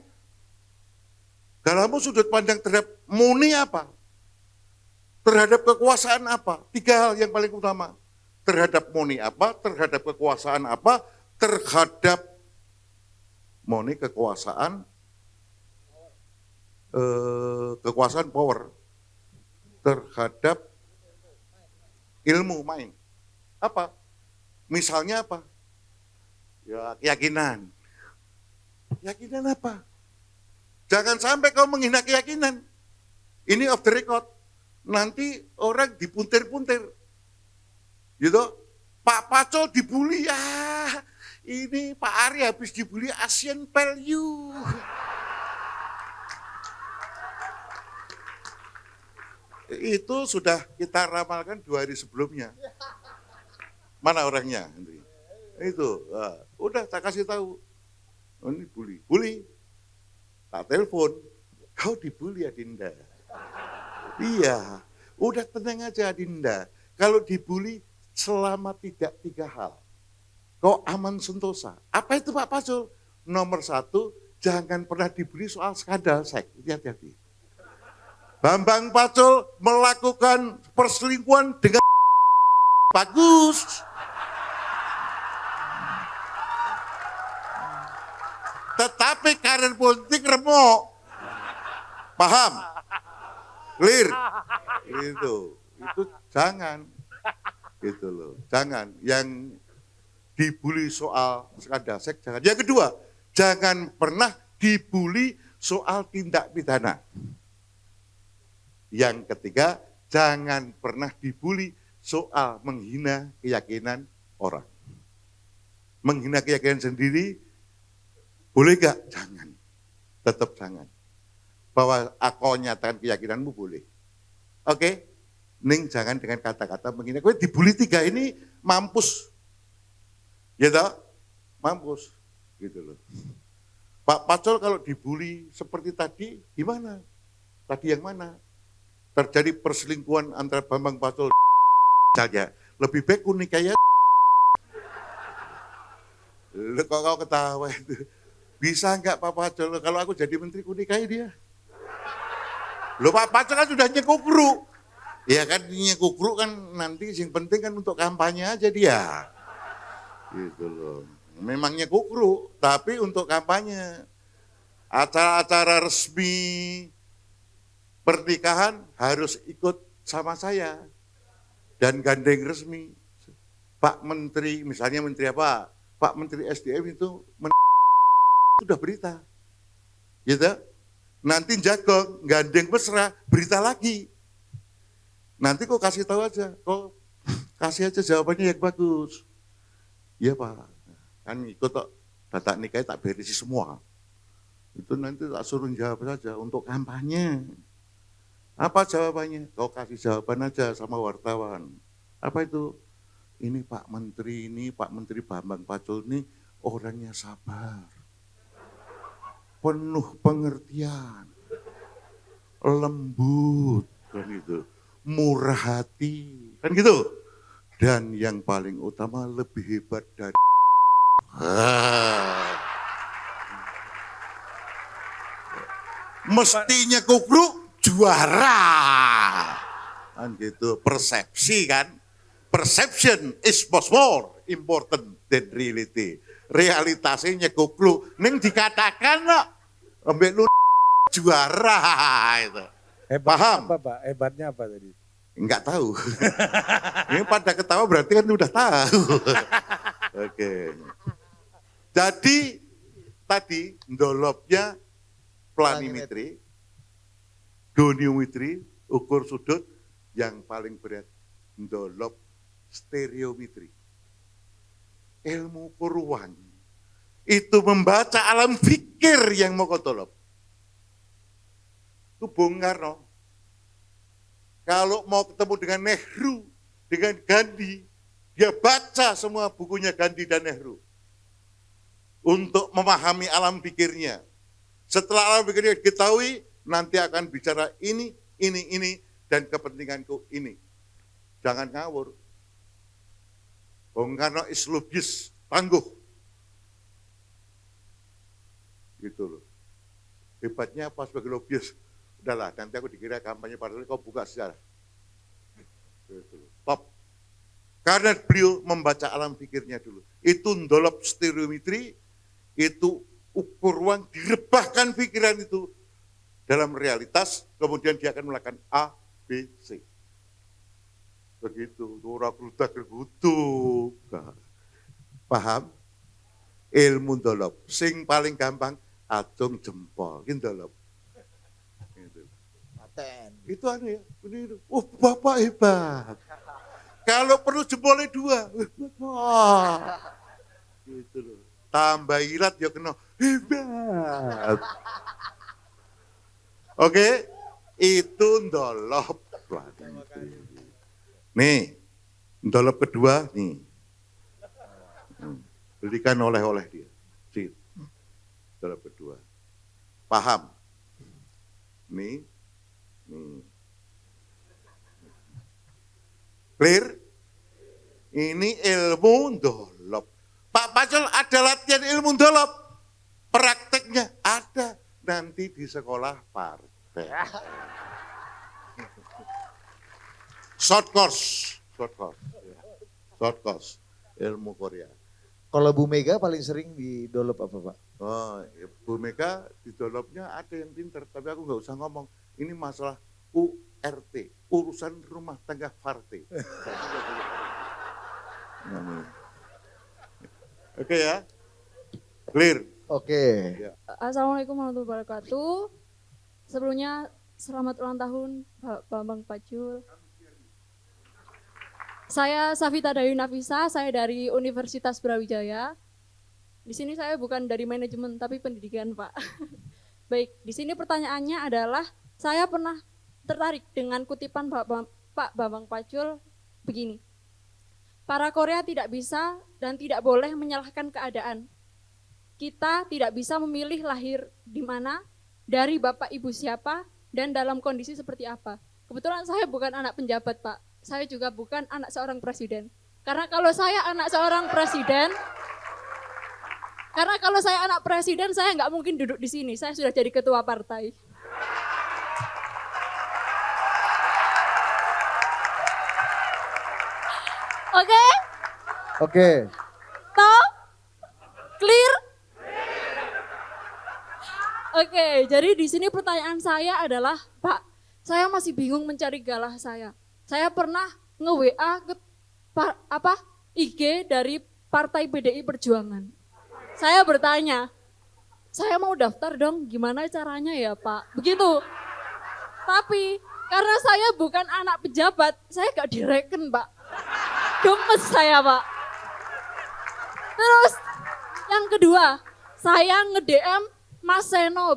Galahmu sudut pandang terhadap muni apa? Terhadap kekuasaan apa? 3 hal yang paling utama. Terhadap muni apa? Terhadap kekuasaan apa? Terhadap muni kekuasaan kekuasaan power terhadap ilmu main. Apa? Misalnya apa? Ya keyakinan. Keyakinan apa? Jangan sampai kau menghina keyakinan. Ini off the record. Nanti orang dipuntir-puntir. Gitu. Pak Pacul dibully. Ah, ini Pak Ari habis dibully Asian value. Itu sudah kita ramalkan 2 hari sebelumnya. Mana orangnya? Itu, udah tak kasih tahu. Oh, ini bully. Tak telepon, kau dibully Adinda. Iya, udah tenang aja Adinda. Kalau dibully selama tidak 3 hal. Kau aman sentosa. Apa itu Pak Pacul? Nomor 1, jangan pernah dibully soal skandal seks. Hati-hati. Bambang Pacul melakukan perselingkuhan dengan bagus. Tetapi karir politik remuk. Paham? Clear? Itu jangan. Gitu loh. Jangan. Yang dibully soal skandal seks jangan. Yang kedua, jangan pernah dibully soal tindak pidana. Yang ketiga, jangan pernah dibully soal menghina keyakinan orang. Menghina keyakinan sendiri, boleh gak? Jangan. Tetap jangan. Bahwa kau nyatakan keyakinanmu boleh. Oke? Ning jangan dengan kata-kata menghina. Kowe dibully 3 ini mampus. Gitu? Mampus. Gitu loh. Pak Pacul kalau dibully seperti tadi, gimana? Tadi yang mana? Terjadi perselingkuhan antara Bambang Pacul saja. Lebih baik kunikaya. Lu kok kau ketawa itu. Bisa enggak Pak Pacul? Kalau aku jadi menteri kunikahi dia. Loh Pak Pacul kan sudah nyekukru. Ya kan nyekukru kan nanti yang penting kan untuk kampanye aja dia. Gitu loh. Memang nyekukru, tapi untuk kampanye. Acara-acara resmi pernikahan harus ikut sama saya dan gandeng resmi. Pak Menteri, misalnya Menteri apa? Pak Menteri SDM itu sudah berita. Gitu? Nanti Jagong gandeng mesra, berita lagi. Nanti kok kasih tahu aja, kok kasih aja jawabannya yang bagus. Iya Pak, kan ikut kok data nikah tak berisi semua. Itu nanti tak suruh jawab saja untuk kampanye. Apa jawabannya? Kau kasih jawaban aja sama wartawan. Apa itu? Ini Pak Menteri Bambang Pacul ini orangnya sabar. penuh pengertian, lembut, kan gitu, murah hati, kan gitu. Dan yang paling utama lebih hebat dari mestinya Kukruk juara. Kan gitu, persepsi kan. Perception is much more important than reality. Realitasnya Kukruk, neng dikatakan no, ambek lu juara itu. Paham? Apa Pak? Hebatnya apa tadi? Enggak tahu. Ini pada ketawa berarti kan udah tahu. Oke. Jadi tadi ndolopnya planimetri, goniometri, ukur sudut, yang paling berat ndolop stereometri. Ilmu ukur ruang itu membaca alam pikir yang mau kau tolop. Itu Bung Karno. Kalau mau ketemu dengan Nehru, dengan Gandhi, dia baca semua bukunya Gandhi dan Nehru. Untuk memahami alam pikirnya. Setelah alam pikirnya diketahui, nanti akan bicara ini, dan kepentinganku ini. Jangan ngawur. Bung Karno is logis, tangguh. Gitu loh. Hebatnya apa sebagai logis? Udahlah, nanti aku dikira kampanye partai, kau buka sejarah. Gitu. Top. Karena beliau membaca alam pikirnya dulu. Itu ndolop stereometri, itu ukur ruang, direbahkan pikiran itu dalam realitas, kemudian dia akan melakukan A, B, C. Begitu, ora kerutak kerutuk. Paham? Ilmu ndolop. Sing paling gampang, acung jempol. Ini ndolop. Itu anu ya, ini, Bapak hebat. Kalau perlu jempolnya 2, wah, gitu loh. Tambah ilat ya kena hebat. Oke, itu ndolop. Nih, ndolop kedua nih. Belikan oleh-oleh dia. Ndolop kedua. Paham? Nih. Clear? Ini ilmu ndolop. Pak Pacul ada latihan ilmu ndolop. Prakteknya ada nanti di sekolah partai. Short course. Ilmu Korea. Kalau Bu Mega paling sering didolop apa Pak? Oh, Bu Mega di dolopnya ada yang pinter, tapi aku nggak usah ngomong. Ini masalah URT, urusan rumah tangga partai. Oke ya, clear. Oke. Ya. Assalamualaikum warahmatullahi wabarakatuh. Sebelumnya selamat ulang tahun Pak Bambang Pacul. Saya Safita Dayu Nafisa, saya dari Universitas Brawijaya. Di sini saya bukan dari manajemen tapi pendidikan, Pak. Baik, di sini pertanyaannya adalah saya pernah tertarik dengan kutipan Pak Bambang Pacul begini. Para Korea tidak bisa dan tidak boleh menyalahkan keadaan. Kita tidak bisa memilih lahir di mana, dari bapak ibu siapa, dan dalam kondisi seperti apa. Kebetulan saya bukan anak penjabat, Pak. Saya juga bukan anak seorang presiden. Karena kalau saya anak presiden, saya nggak mungkin duduk di sini. Saya sudah jadi ketua partai. Oke? Oke. Toh? Clear? Oke, jadi di sini pertanyaan saya adalah, Pak, saya masih bingung mencari galah saya. Saya pernah nge-WA ke IG dari Partai PDI Perjuangan. Saya bertanya, saya mau daftar dong, gimana caranya ya Pak? Begitu. Tapi karena saya bukan anak pejabat, saya gak direken Pak. Gemes saya Pak. Terus yang kedua, saya nge-DM Mas Seno.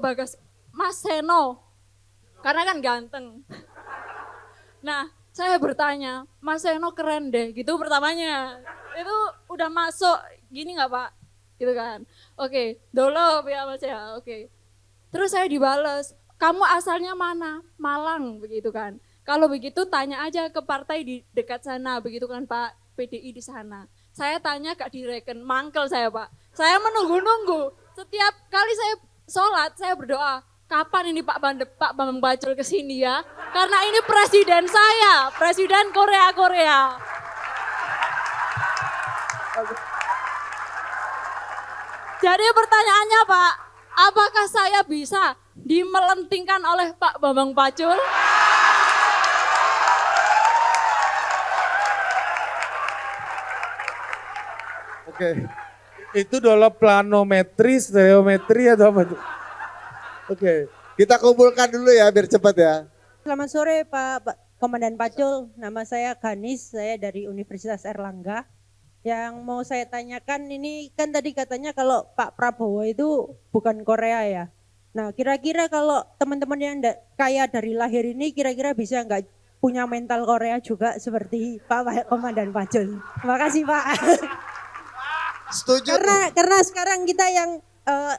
Karena kan ganteng. Nah, saya bertanya, Mas Seno keren deh, gitu pertamanya. Itu udah masuk, gini gak Pak? Gitu kan. Oke, dolop ya Mas ya, oke. Terus saya dibales, kamu asalnya mana? Malang begitu kan. Kalau begitu tanya aja ke partai di dekat sana begitu kan Pak, PDI di sana. Saya tanya gak direken, mangkel saya Pak. Saya menunggu-nunggu. Setiap kali saya sholat, saya berdoa, kapan ini Pak Bambang Pacul ke sini ya? Karena ini presiden saya, presiden Korea. Jadi pertanyaannya Pak, apakah saya bisa dimelentingkan oleh Pak Bambang Pacul? Oke. Itu adalah planometri, stereometri atau apa tuh? Oke. Kita kumpulkan dulu ya biar cepat ya. Selamat sore Pak Komandan Pacul, nama saya Ganis, saya dari Universitas Erlangga. Yang mau saya tanyakan ini kan tadi katanya kalau Pak Prabowo itu bukan Korea ya. Nah kira-kira kalau teman-teman yang kaya dari lahir ini kira-kira bisa nggak punya mental Korea juga seperti Pak Komandan Pacul. Terima kasih Pak. Setuju. Karena sekarang kita yang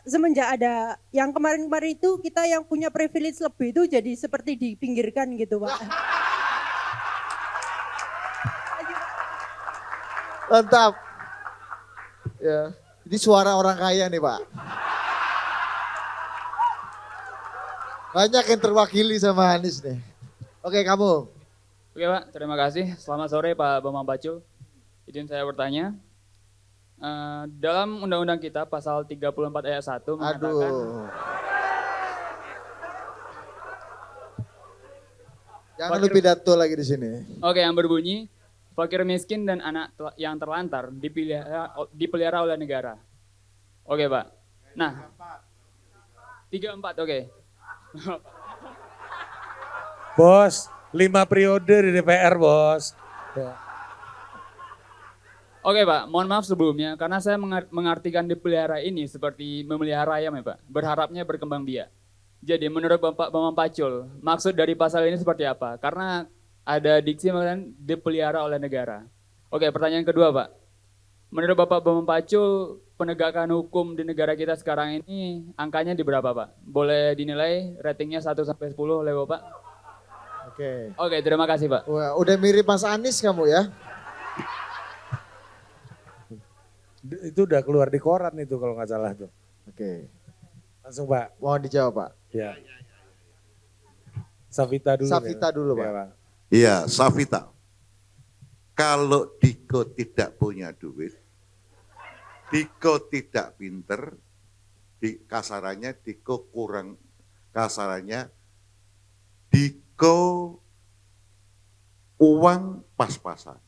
semenjak ada yang kemarin-kemarin itu kita yang punya privilege lebih itu jadi seperti dipinggirkan gitu Pak. Mantap. Ya, ini suara orang kaya nih Pak. Banyak yang terwakili sama Anies nih. Oke kamu. Oke Pak, terima kasih. Selamat sore Pak Bambang Pacul. Izin saya bertanya. Dalam undang-undang kita pasal 34 ayat 1 mengatakan Jangan lu pidato lagi di sini. Oke, yang berbunyi fakir miskin dan anak yang terlantar dipelihara oleh negara. Oke, Pak. Nah. 34, oke. Bos, 5 periode di DPR bos. Ya. Oke Pak, mohon maaf sebelumnya karena saya mengartikan dipelihara ini seperti memelihara ayam ya Pak, berharapnya berkembang biak. Jadi menurut Bapak Bambang Pacul, maksud dari pasal ini seperti apa? Karena ada diksi mengatakan dipelihara oleh negara. Oke, pertanyaan kedua Pak. Menurut Bapak Bambang Pacul, penegakan hukum di negara kita sekarang ini angkanya di berapa Pak? Boleh dinilai ratingnya 1-10 oleh Bapak? Oke, terima kasih Pak. Wah, udah mirip Mas Anies kamu ya. Itu udah keluar di koran itu kalau nggak salah tuh. Oke. Langsung Pak. Mohon dijawab Pak. Ya. Safita dulu. Safita dulu Pak. Ya, Pak. Iya, Safita. Kalau Diko tidak punya duit, Diko tidak pinter, kasarannya Diko kurang, kasarannya Diko uang pas-pasan.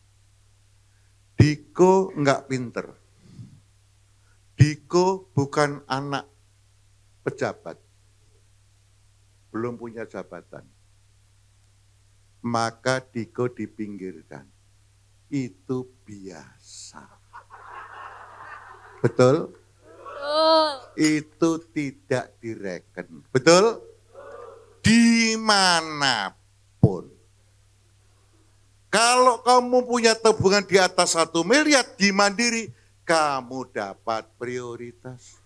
Diko nggak pinter. Diko bukan anak pejabat, belum punya jabatan. Maka Diko dipinggirkan. Itu biasa. Betul? Betul. Itu tidak direken. Betul? Dimanapun. Kalau kamu punya tabungan di atas 1 miliar di Mandiri, kamu dapat prioritas.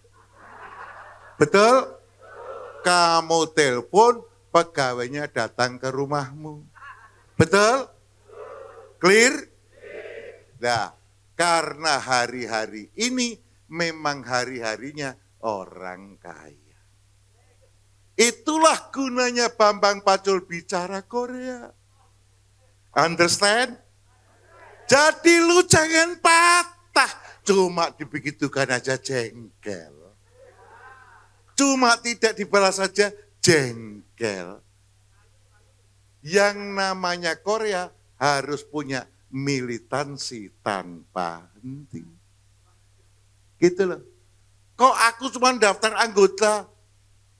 Betul? Kamu telepon, pegawainya datang ke rumahmu. Betul? Clear? Nah, karena hari-hari ini memang hari-harinya orang kaya. Itulah gunanya Bambang Pacul bicara Korea. Understand? Jadi lu jangan patah. Cuma dibegitukan aja jengkel. Cuma tidak dibalas saja jengkel. Yang namanya Korea harus punya militansi tanpa henti. Gitu loh. Kok aku cuma daftar anggota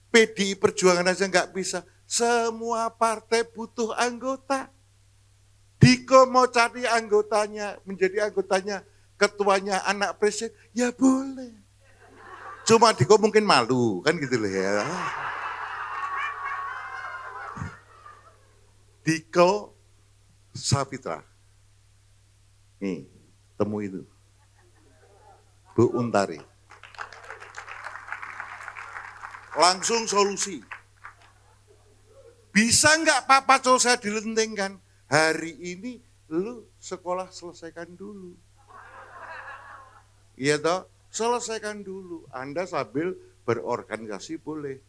PDI Perjuangan aja nggak bisa. Semua partai butuh anggota. Diko mau cari anggotanya, menjadi anggotanya, ketuanya anak presiden, ya boleh. Cuma Diko mungkin malu, kan gitu loh ya. Diko Safitra. Nih, temu itu. Bu Untari. Langsung solusi. Bisa nggak Pak Pacul saya dilentingkan? Hari ini lu sekolah selesaikan dulu. Iya toh? Selesaikan dulu. Anda sambil berorganisasi boleh.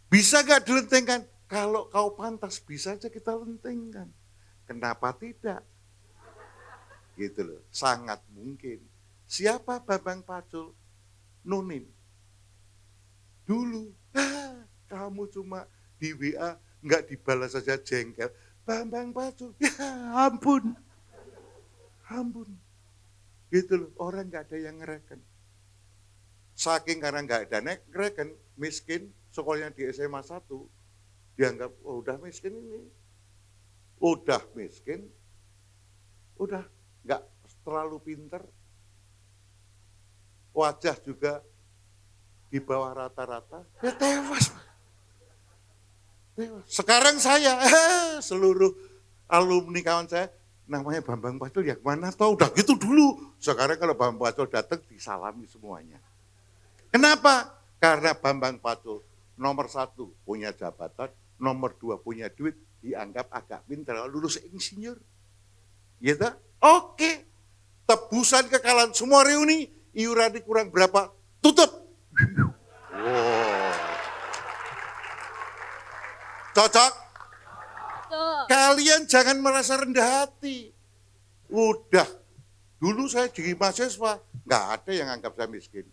Bisa nggak dilentingkan? Kalau kau pantas bisa aja kita lentingkan. Kenapa tidak? Gitu loh, sangat mungkin. Siapa Bambang Pacul? Nunim. Dulu, kamu cuma di WA, nggak dibalas saja jengkel. Bambang Pacul, ya ampun. Ampun. Gitu loh, orang nggak ada yang ngereken. Saking karena nggak ada ngereken, miskin, sekolahnya di SMA 1, dianggap, oh udah miskin ini. Udah miskin, udah nggak terlalu pinter, wajah juga di bawah rata-rata, ya tewas. Sekarang saya, seluruh alumni kawan saya, namanya Bambang Pacul, ya mana tahu, udah gitu dulu. Sekarang kalau Bambang Pacul datang, disalami semuanya. Kenapa? Karena Bambang Pacul nomor 1 punya jabatan, nomor 2 punya duit, dianggap agak pintar, lulus insinyur. Gitu? Oke. Tebusan kekalahan semua reuni, iuran kurang berapa? Tutup. Wow. Cocok? Kalian jangan merasa rendah hati. Udah, dulu saya jadi mahasiswa, nggak ada yang anggap saya miskin.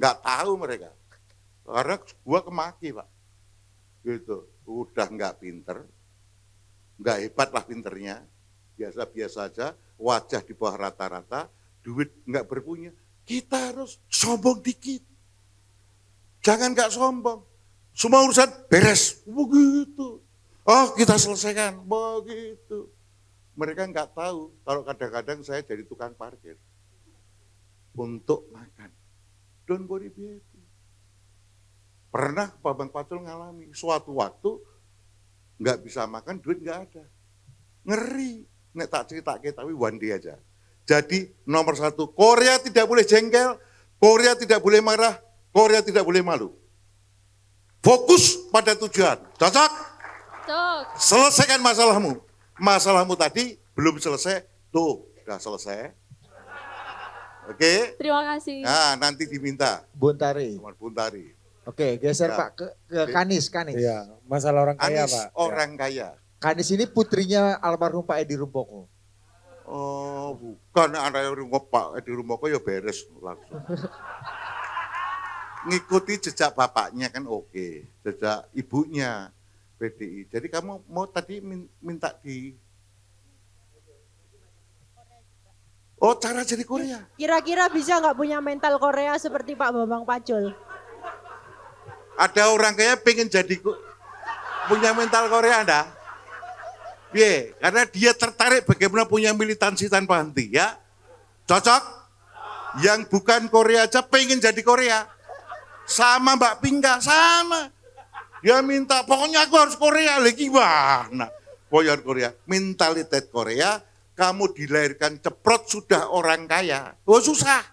Nggak tahu mereka. Karena gua kemaki, Pak. Gitu. Udah nggak pinter, nggak hebat lah pinternya, biasa-biasa aja, wajah di bawah rata-rata, duit nggak berpunya. Kita harus sombong dikit. Jangan nggak sombong. Semua urusan beres, begitu. Oh kita selesaikan, begitu. Mereka nggak tahu kalau kadang-kadang saya jadi tukang parkir untuk makan. Don't worry baby. Pernah Bambang Pacul ngalami suatu waktu nggak bisa makan, duit nggak ada. Ngeri. Nek tak cerita tapi one day aja. Jadi nomor 1, Korea tidak boleh jengkel, Korea tidak boleh marah, Korea tidak boleh malu. Fokus pada tujuan. Cocok? Cocok. Selesaikan masalahmu. Masalahmu tadi belum selesai, tuh udah selesai. Oke? Terima kasih. Nah, nanti diminta. Buntari. Nomor Buntari. Oke, geser Ya. Pak ke Kanis. Iya, masalah orang kaya Anis, Pak. orang kaya. Kanis ini putrinya almarhum Pak Edi Rumpoko. Oh, bukan anak rumah Pak Edi Rumpoko ya beres langsung. Ngikuti jejak bapaknya kan oke, jejak ibunya PDI. Jadi kamu mau tadi minta di... Oh, cara jadi Korea. Kira-kira bisa nggak punya mental Korea seperti Pak Bambang Pacul? Ada orang kaya pengen jadi punya mental Korea Anda? Iya, karena dia tertarik bagaimana punya militansi tanpa henti ya. Cocok? Yang bukan Korea aja pengen jadi Korea. Sama Mbak Pinka, sama. Dia minta, pokoknya aku harus Korea, lagi gimana? Pokoknya Korea, mentalitas Korea, kamu dilahirkan ceprot sudah orang kaya. Oh susah.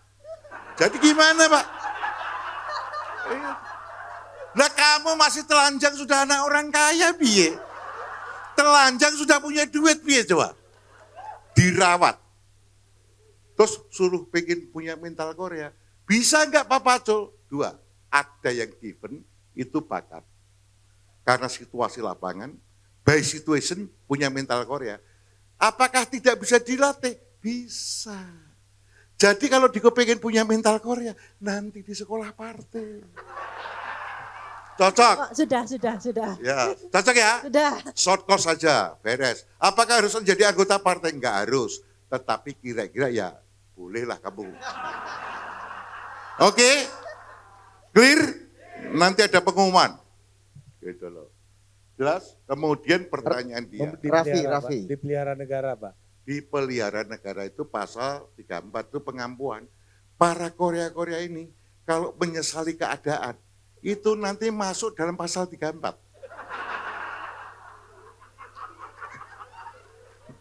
Jadi gimana Pak? Lah kamu masih telanjang sudah anak orang kaya, biye. Telanjang sudah punya duit, biye coba. Dirawat. Terus suruh pengen punya mental Korea. Bisa nggak Pak Pacul? 2. Ada yang given, itu bakat. Karena situasi lapangan, by situation punya mental Korea. Apakah tidak bisa dilatih? Bisa. Jadi kalau Diko pengen punya mental Korea, nanti di sekolah partai. Cocok? Oh, sudah. Ya, cocok ya? Sudah. Short course saja, beres. Apakah harus menjadi anggota partai? Enggak harus. Tetapi kira-kira ya bolehlah kamu. Oke? Clear? Nanti ada pengumuman. Gitu loh. Jelas? Kemudian pertanyaan dia. Raffi. Dipelihara negara Pak. Dipelihara negara itu pasal 34 itu pengampuan. Para Korea-Korea ini kalau menyesali keadaan, itu nanti masuk dalam pasal 34.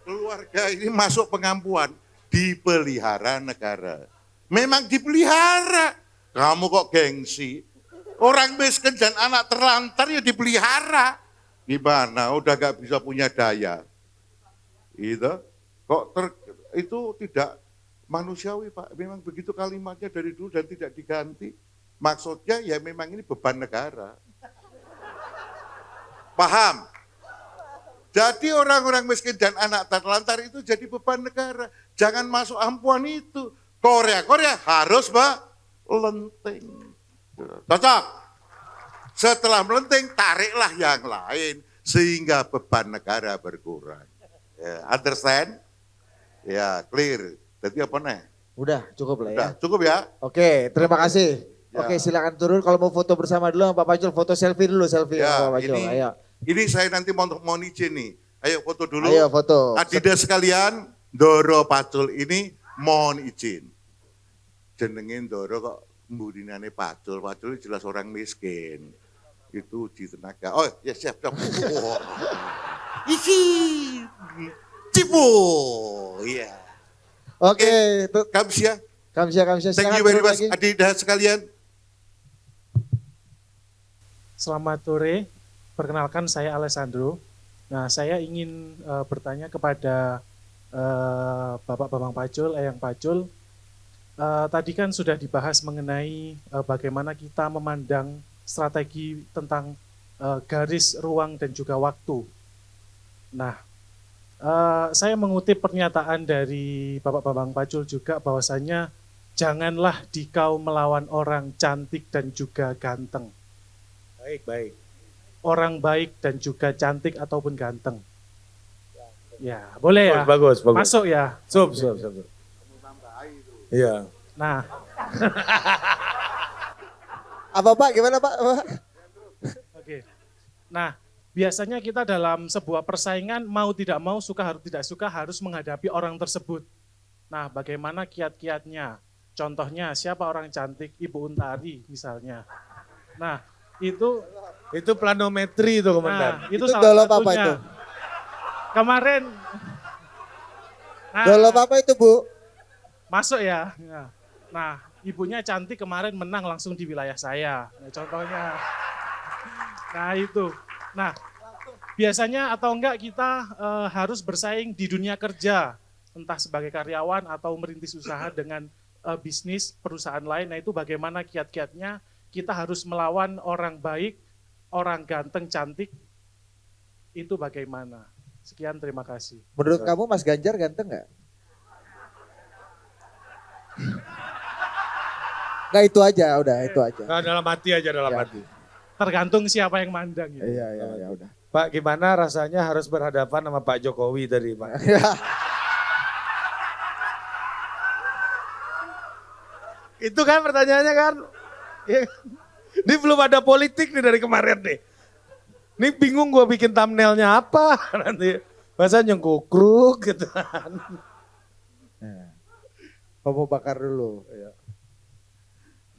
Keluarga ini masuk pengampuan, dipelihara negara. Memang dipelihara. Kamu kok gengsi? Orang miskin dan anak terlantar ya dipelihara. Gimana? Udah gak bisa punya daya. Itu itu tidak manusiawi Pak. Memang begitu kalimatnya dari dulu dan tidak diganti. Maksudnya ya memang ini beban negara. Paham? Jadi orang-orang miskin dan anak terlantar itu jadi beban negara. Jangan masuk ampuan itu. Korea harus melenting. Cocok? Setelah melenting, tariklah yang lain. Sehingga beban negara berkurang. Ya, understand? Ya, clear. Jadi apa nih? Udah cukup lah ya. Udah, cukup ya? Oke, terima kasih. Ya. Oke, silakan turun. Kalau mau foto bersama dulu Pak Pacul, foto selfie dulu, selfie Ya, Pak Pacul. Ayo. ini saya nanti mau izin nih. Ayo foto dulu. Ayo foto. Adidas sekalian, Doro Pacul ini mohon izin. Jenengin Doro kok mbudinane Pacul. Pacul jelas orang miskin. Itu uji tenaga. Oh ya siap. Wow. Isi. Cipu. Iya. Oke, Kamsia. Kamsia. Thank you very much Adidas sekalian. Selamat sore, perkenalkan saya Alessandro. Nah, saya ingin bertanya kepada Bapak Bambang Pacul, Eyang Pacul. Tadi kan sudah dibahas mengenai bagaimana kita memandang strategi tentang garis, ruang, dan juga waktu. Nah, saya mengutip pernyataan dari Bapak Bambang Pacul juga bahwasanya janganlah dikau melawan orang cantik dan juga ganteng. Baik. Orang baik dan juga cantik ataupun ganteng. Ya, boleh ya? Bagus. Masuk ya? Sup. Iya. Nah, Apa Pak? Gimana Pak? oke. Nah, biasanya kita dalam sebuah persaingan mau tidak mau, suka harus tidak suka harus menghadapi orang tersebut. Nah, bagaimana kiat-kiatnya? Contohnya siapa orang cantik? Ibu Untari misalnya. Nah, itu planometri itu komandan. Nah, itu Itu salah dolop apa satunya. itu? Kemarin Dolop apa itu Bu? masuk ya. Nah, ibunya cantik kemarin menang langsung di wilayah saya. Nah, contohnya. Nah, itu. Nah, biasanya atau enggak kita harus bersaing di dunia kerja, entah sebagai karyawan atau merintis usaha dengan bisnis perusahaan lain. Nah, itu bagaimana kiat-kiatnya kita harus melawan orang baik, orang ganteng, cantik, itu bagaimana? Sekian, terima kasih. Menurut kamu Mas Ganjar ganteng nggak? Nggak itu aja, udah itu aja. Nah, dalam hati aja, dalam Ya. hati. Tergantung siapa yang mandang. Gitu. Iya, udah. Pak, gimana rasanya harus berhadapan sama Pak Jokowi tadi, Pak? Itu kan pertanyaannya kan? Ya. Ini belum ada politik nih dari kemarin nih. Ini bingung gue bikin thumbnailnya apa nanti. Masa nyengkukruk gitu kan. Kamu bakar dulu.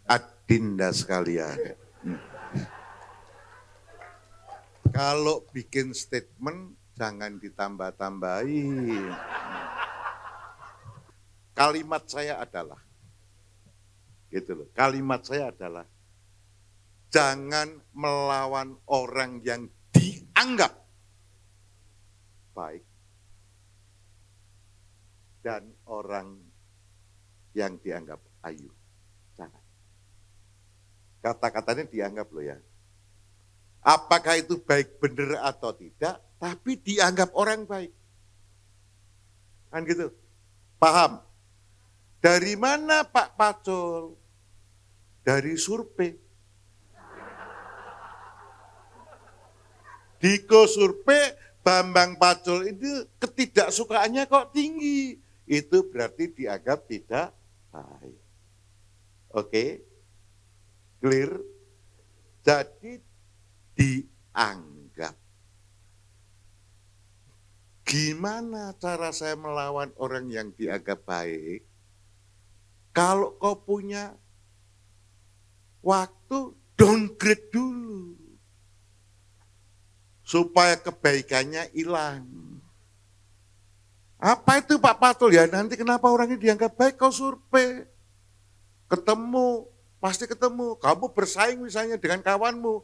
Adinda sekalian. Kalau bikin statement jangan ditambah-tambahin. Kalimat saya adalah, gitu loh. Kalimat saya adalah, jangan melawan orang yang dianggap baik dan orang yang dianggap ayu. Jangan. Kata-katanya dianggap loh ya. Apakah itu baik benar atau tidak, tapi dianggap orang baik. Kan gitu. Paham? Dari mana Pak Pacul? Dari survei. Diko survei Bambang Pacul itu ketidaksukaannya kok tinggi. Itu berarti dianggap tidak baik. Oke? Clear? Jadi dianggap. Gimana cara saya melawan orang yang dianggap baik? Kalau kau punya waktu, downgrade dulu. Supaya kebaikannya hilang. Apa itu Pak Pacul ya? Nanti kenapa orang ini dianggap baik? Kau survei. Ketemu pasti ketemu. Kamu bersaing misalnya dengan kawanmu.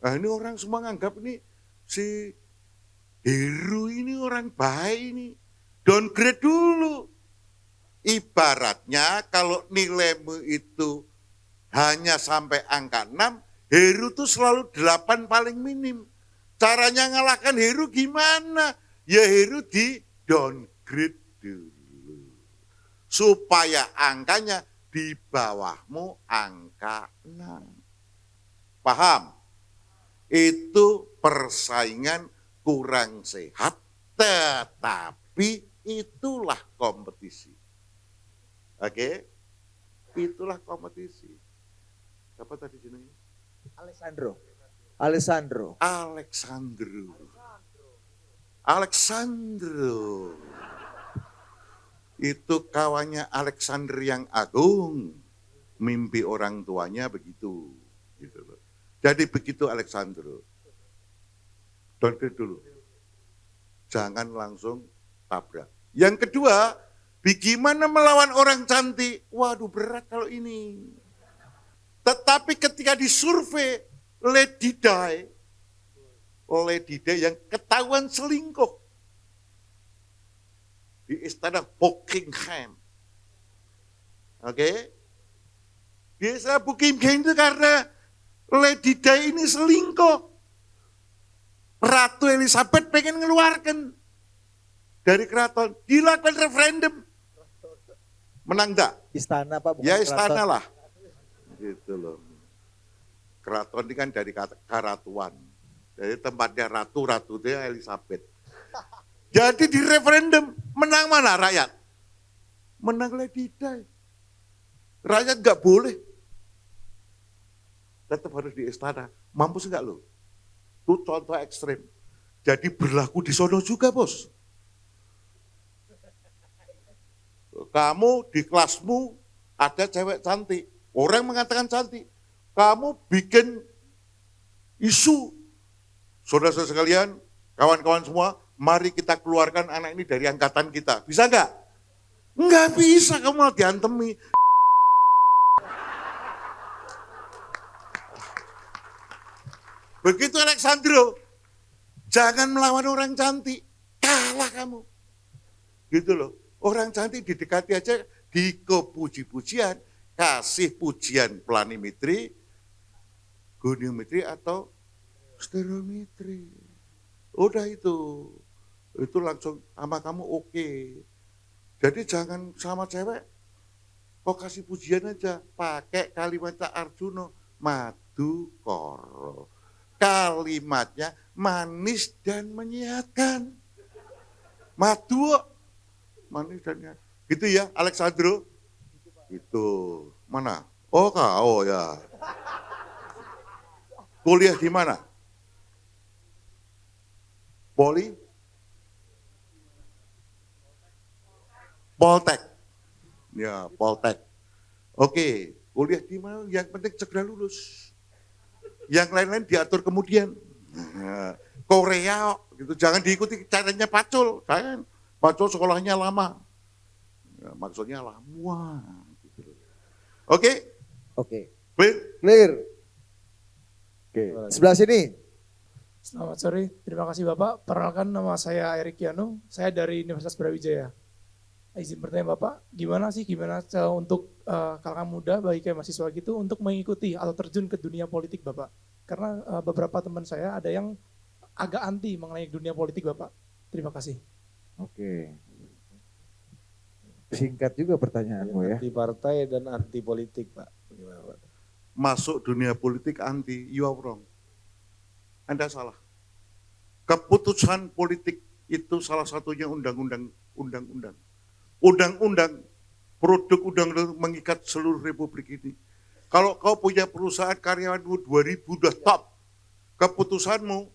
Nah ini orang semua nganggap ini si Heru ini orang baik ini. Downgrade dulu. Ibaratnya kalau nilaimu itu hanya sampai angka 6, Heru itu selalu 8 paling minim. Caranya ngalahkan Heru gimana? Ya Heru di downgrade dulu. Supaya angkanya di bawahmu angka 6. Paham? Itu persaingan kurang sehat, tetapi itulah kompetisi. Oke? Itulah kompetisi. Siapa tadi jenengnya? Alessandro. Alessandro. Alexandro. Itu kawannya Alexander yang agung. Mimpi orang tuanya begitu. Gitu loh. Jadi begitu Alexandro. Downgrade dulu. Jangan langsung tabrak. Yang kedua, bagaimana melawan orang cantik? Waduh berat kalau ini. Tetapi ketika disurvei, Lady Di yang ketahuan selingkuh di istana Buckingham. Oke? Di istana Buckingham itu karena Lady Di ini selingkuh. Ratu Elizabeth pengen ngeluarkan dari keraton. Dilakukan referendum. Menang enggak? Istana Pak. Bukan Ya istana keraton. lah. Gitu loh. Keraton ini kan dari karatuan. Jadi tempatnya ratu dia Elizabeth. Jadi di referendum menang mana rakyat? Menang Lady Di. Rakyat nggak boleh. Tetap harus di istana. Mampus nggak lo? Itu contoh ekstrim. Jadi berlaku di sono juga bos. Kamu di kelasmu ada cewek cantik. Orang mengatakan cantik. Kamu bikin isu. Saudara-saudara sekalian, kawan-kawan semua, mari kita keluarkan anak ini dari angkatan kita. Bisa nggak? Nggak bisa, kamu malah diantemi. Begitu Alexandro, jangan melawan orang cantik, kalah kamu. Gitu loh, orang cantik didekati aja, dikepuji-pujian, kasih pujian planimetri, goniometri atau stereometri. Udah itu langsung sama kamu oke. Jadi jangan sama cewek, kok kasih pujian aja, pakai kalimat Arjuna, madu koro. Kalimatnya manis dan menyehatkan. Madu, manis dan menyehatkan. Gitu ya, Alexandro? Itu, mana? Oh kau ya. Kuliah di mana? Poltek. Ya, Poltek. Oke, kuliah di mana? Yang penting segera lulus. Yang lain-lain diatur kemudian. Nah, Korea gitu, jangan diikuti caranya Pacul, jangan. Pacul sekolahnya lama. Ya, maksudnya lama. Gitu. Oke? Oke. Clear? Clear. Oke. Sebelah sini. Selamat sore, terima kasih Bapak. Perkenalkan nama saya Erik Yano, saya dari Universitas Brawijaya. Izin bertanya Bapak, gimana untuk kalangan muda, baik kayak mahasiswa gitu, untuk mengikuti atau terjun ke dunia politik Bapak? Karena beberapa teman saya ada yang agak anti mengenai dunia politik Bapak. Terima kasih. Oke. Singkat juga pertanyaanmu ya. Anti partai dan anti politik Pak. Masuk dunia politik anti, you are wrong. Anda salah. Keputusan politik itu salah satunya undang-undang. Undang-undang, produk undang-undang mengikat seluruh republik ini. Kalau kau punya perusahaan karyawanmu 2000 udah top, keputusanmu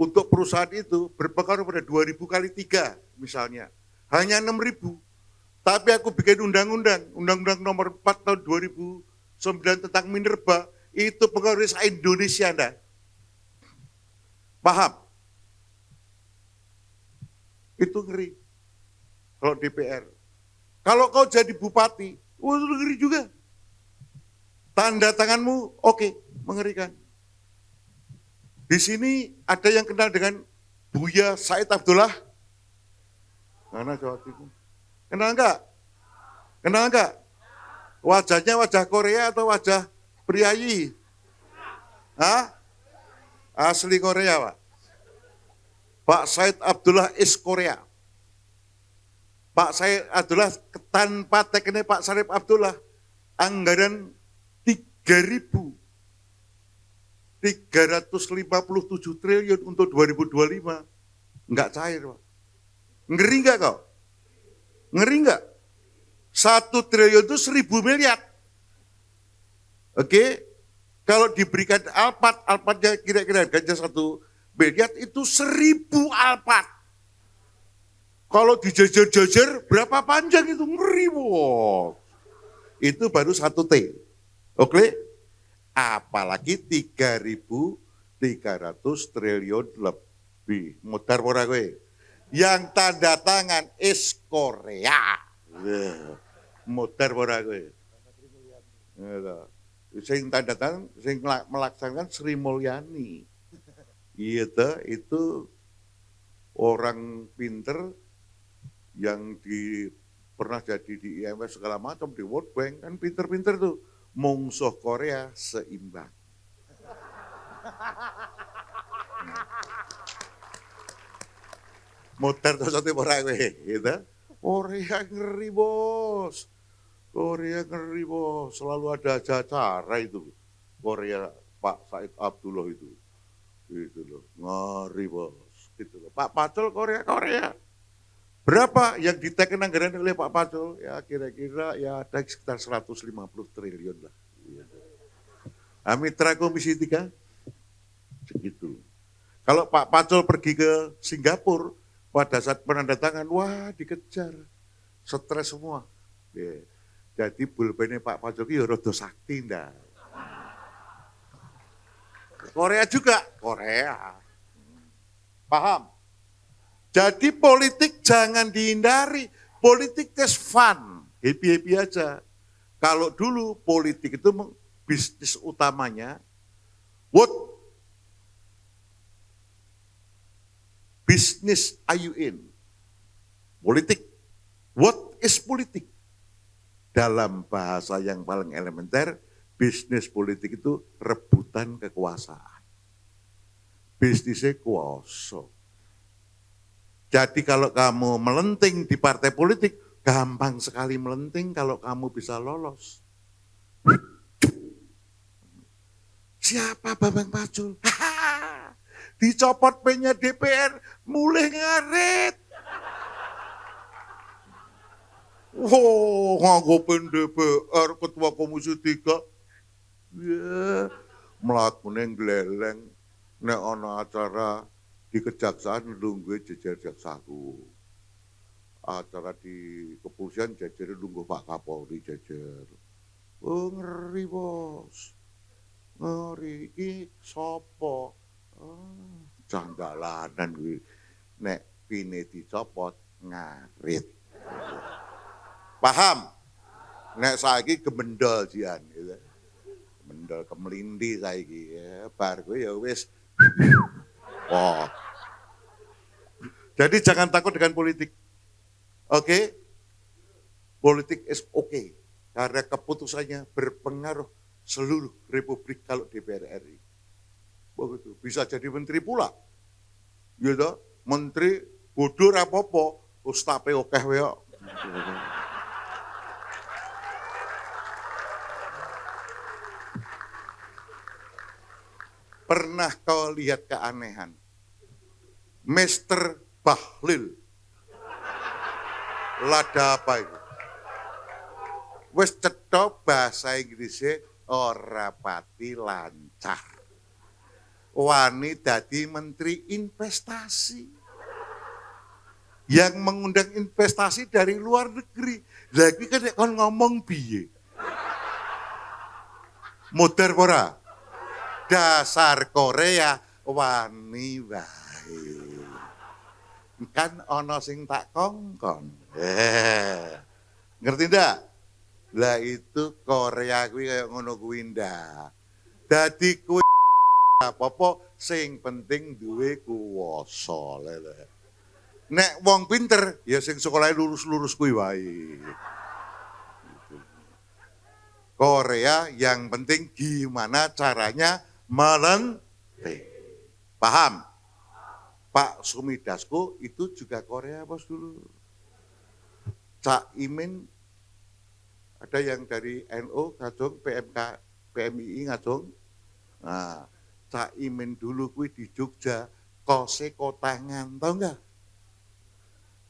untuk perusahaan itu berpengaruh pada 2000 kali 3 misalnya. Hanya 6.000. Tapi aku bikin undang-undang nomor 4 tahun 2009 tentang minerba, itu pengaruhnya se-Indonesia Anda. Paham? Itu ngeri. Kalau DPR. Kalau kau jadi bupati, itu ngeri juga. Tanda tanganmu oke, mengerikan. Di sini ada yang kenal dengan Buya Said Abdullah? Mana Jawa Timur? Kenal enggak? Kenal enggak? Wajahnya wajah Korea atau wajah priayi? Hah? Asli Korea, Pak. Pak Said Abdullah is Korea. Pak Said Abdullah tanpa tekniknya Pak Sarip Abdullah, anggaran 3.357 triliun untuk 2025 enggak cair, Pak. Ngeri enggak kau? Ngeri enggak? 1 triliun itu 1.000 miliar. Oke? Kalau diberikan Alphardnya kira-kira harganya 1 miliar itu 1.000 Alphard. Kalau dijajar-jajar berapa panjang itu? Ngeri, bos. Itu baru 1 T. Oke? Apalagi 3.300 triliun lebih. Modar ora kowe. Yang tanda tangan is Korea. Modar ora kowe. Sing tanda tangan, sing melaksanakan Sri Mulyani. Itu orang pinter yang pernah jadi di IMF segala macam, di World Bank, kan pinter-pinter tuh. Mungsuh Korea seimbang. Modar tuh satu orang gitu. Korea ngeri bos. Korea ngeri bos, selalu ada acara itu. Korea Pak Said Abdullah itu. Gitu loh, ngeri bos. Gitu loh. Pak Pacul Korea. Berapa yang diteken anggaran oleh Pak Pacul? Ya kira-kira ya ada sekitar 150 triliun lah. Gitu. Mitra Komisi 3, segitu. Kalau Pak Pacul pergi ke Singapura, pada saat penandatangan, wah dikejar. Stres semua. Ya. Jadi bulpennya Pak Pacul itu ya rada sakti ndak. Korea juga, Korea. Paham? Jadi politik jangan dihindari, politik is fun, happy-happy aja. Kalau dulu politik itu bisnis utamanya, what business are you in? Politik, what is politik? Dalam bahasa yang paling elementer, bisnis politik itu rebutan kekuasaan. Bisnisnya kuasa. Jadi kalau kamu melenting di partai politik, gampang sekali melenting kalau kamu bisa lolos. Siapa Bambang Pacul? Dicopot P-nya DPR, mulai ngaret. Nganggopin DPR, Ketua Komisi 3. Ya, melakukan geleleng. Nek ana acara di kejaksaan nunggu jejer jaksaku. Acara di kepolisian jejer nunggu Pak Kapolri jejer. Oh ngeri bos. Ngeri iki sopo. Oh, janggalanan gue. Nek pine dicopot ngarit. Paham? Nek saiki gemendol jian gitu. Gemendol kemelindi saiki ya. Bar gue ya wis. Oh. Jadi jangan takut dengan politik. Oke? Politik is okay. Karena keputusannya berpengaruh seluruh republik kalau DPR RI. Begitu. Bisa jadi menteri pula. Gitu. Menteri bodoh rapopo. Ustape okeh weo. Pernah kau lihat keanehan? Mister Bahlil. Lada apa itu? Wes cetha bahasa Inggrisnya ora pati lancar. Wani dadi menteri investasi. Yang mengundang investasi dari luar negeri. Lagi kan kon ngomong piye? Modar ora? Dasar Korea wani wae. Kan ana sing tak kongkon. Ngerti ndak? Lah itu Korea kuwi kayak ngono kuwi ndak. Dadi kuwi apa-apa sing penting duwe kuwasa. Nek wong pinter ya sing sekolah lurus-lurus kuwi wae. Korea yang penting gimana caranya melenting. Paham? Pak Sumidasku itu juga Korea bos dulu. Cak Imin ada yang dari NU ngajong, PMK, PMII ngajong. Nah, Cak Imin dulu kuwi di Jogja, kose Kotangan, tau enggak?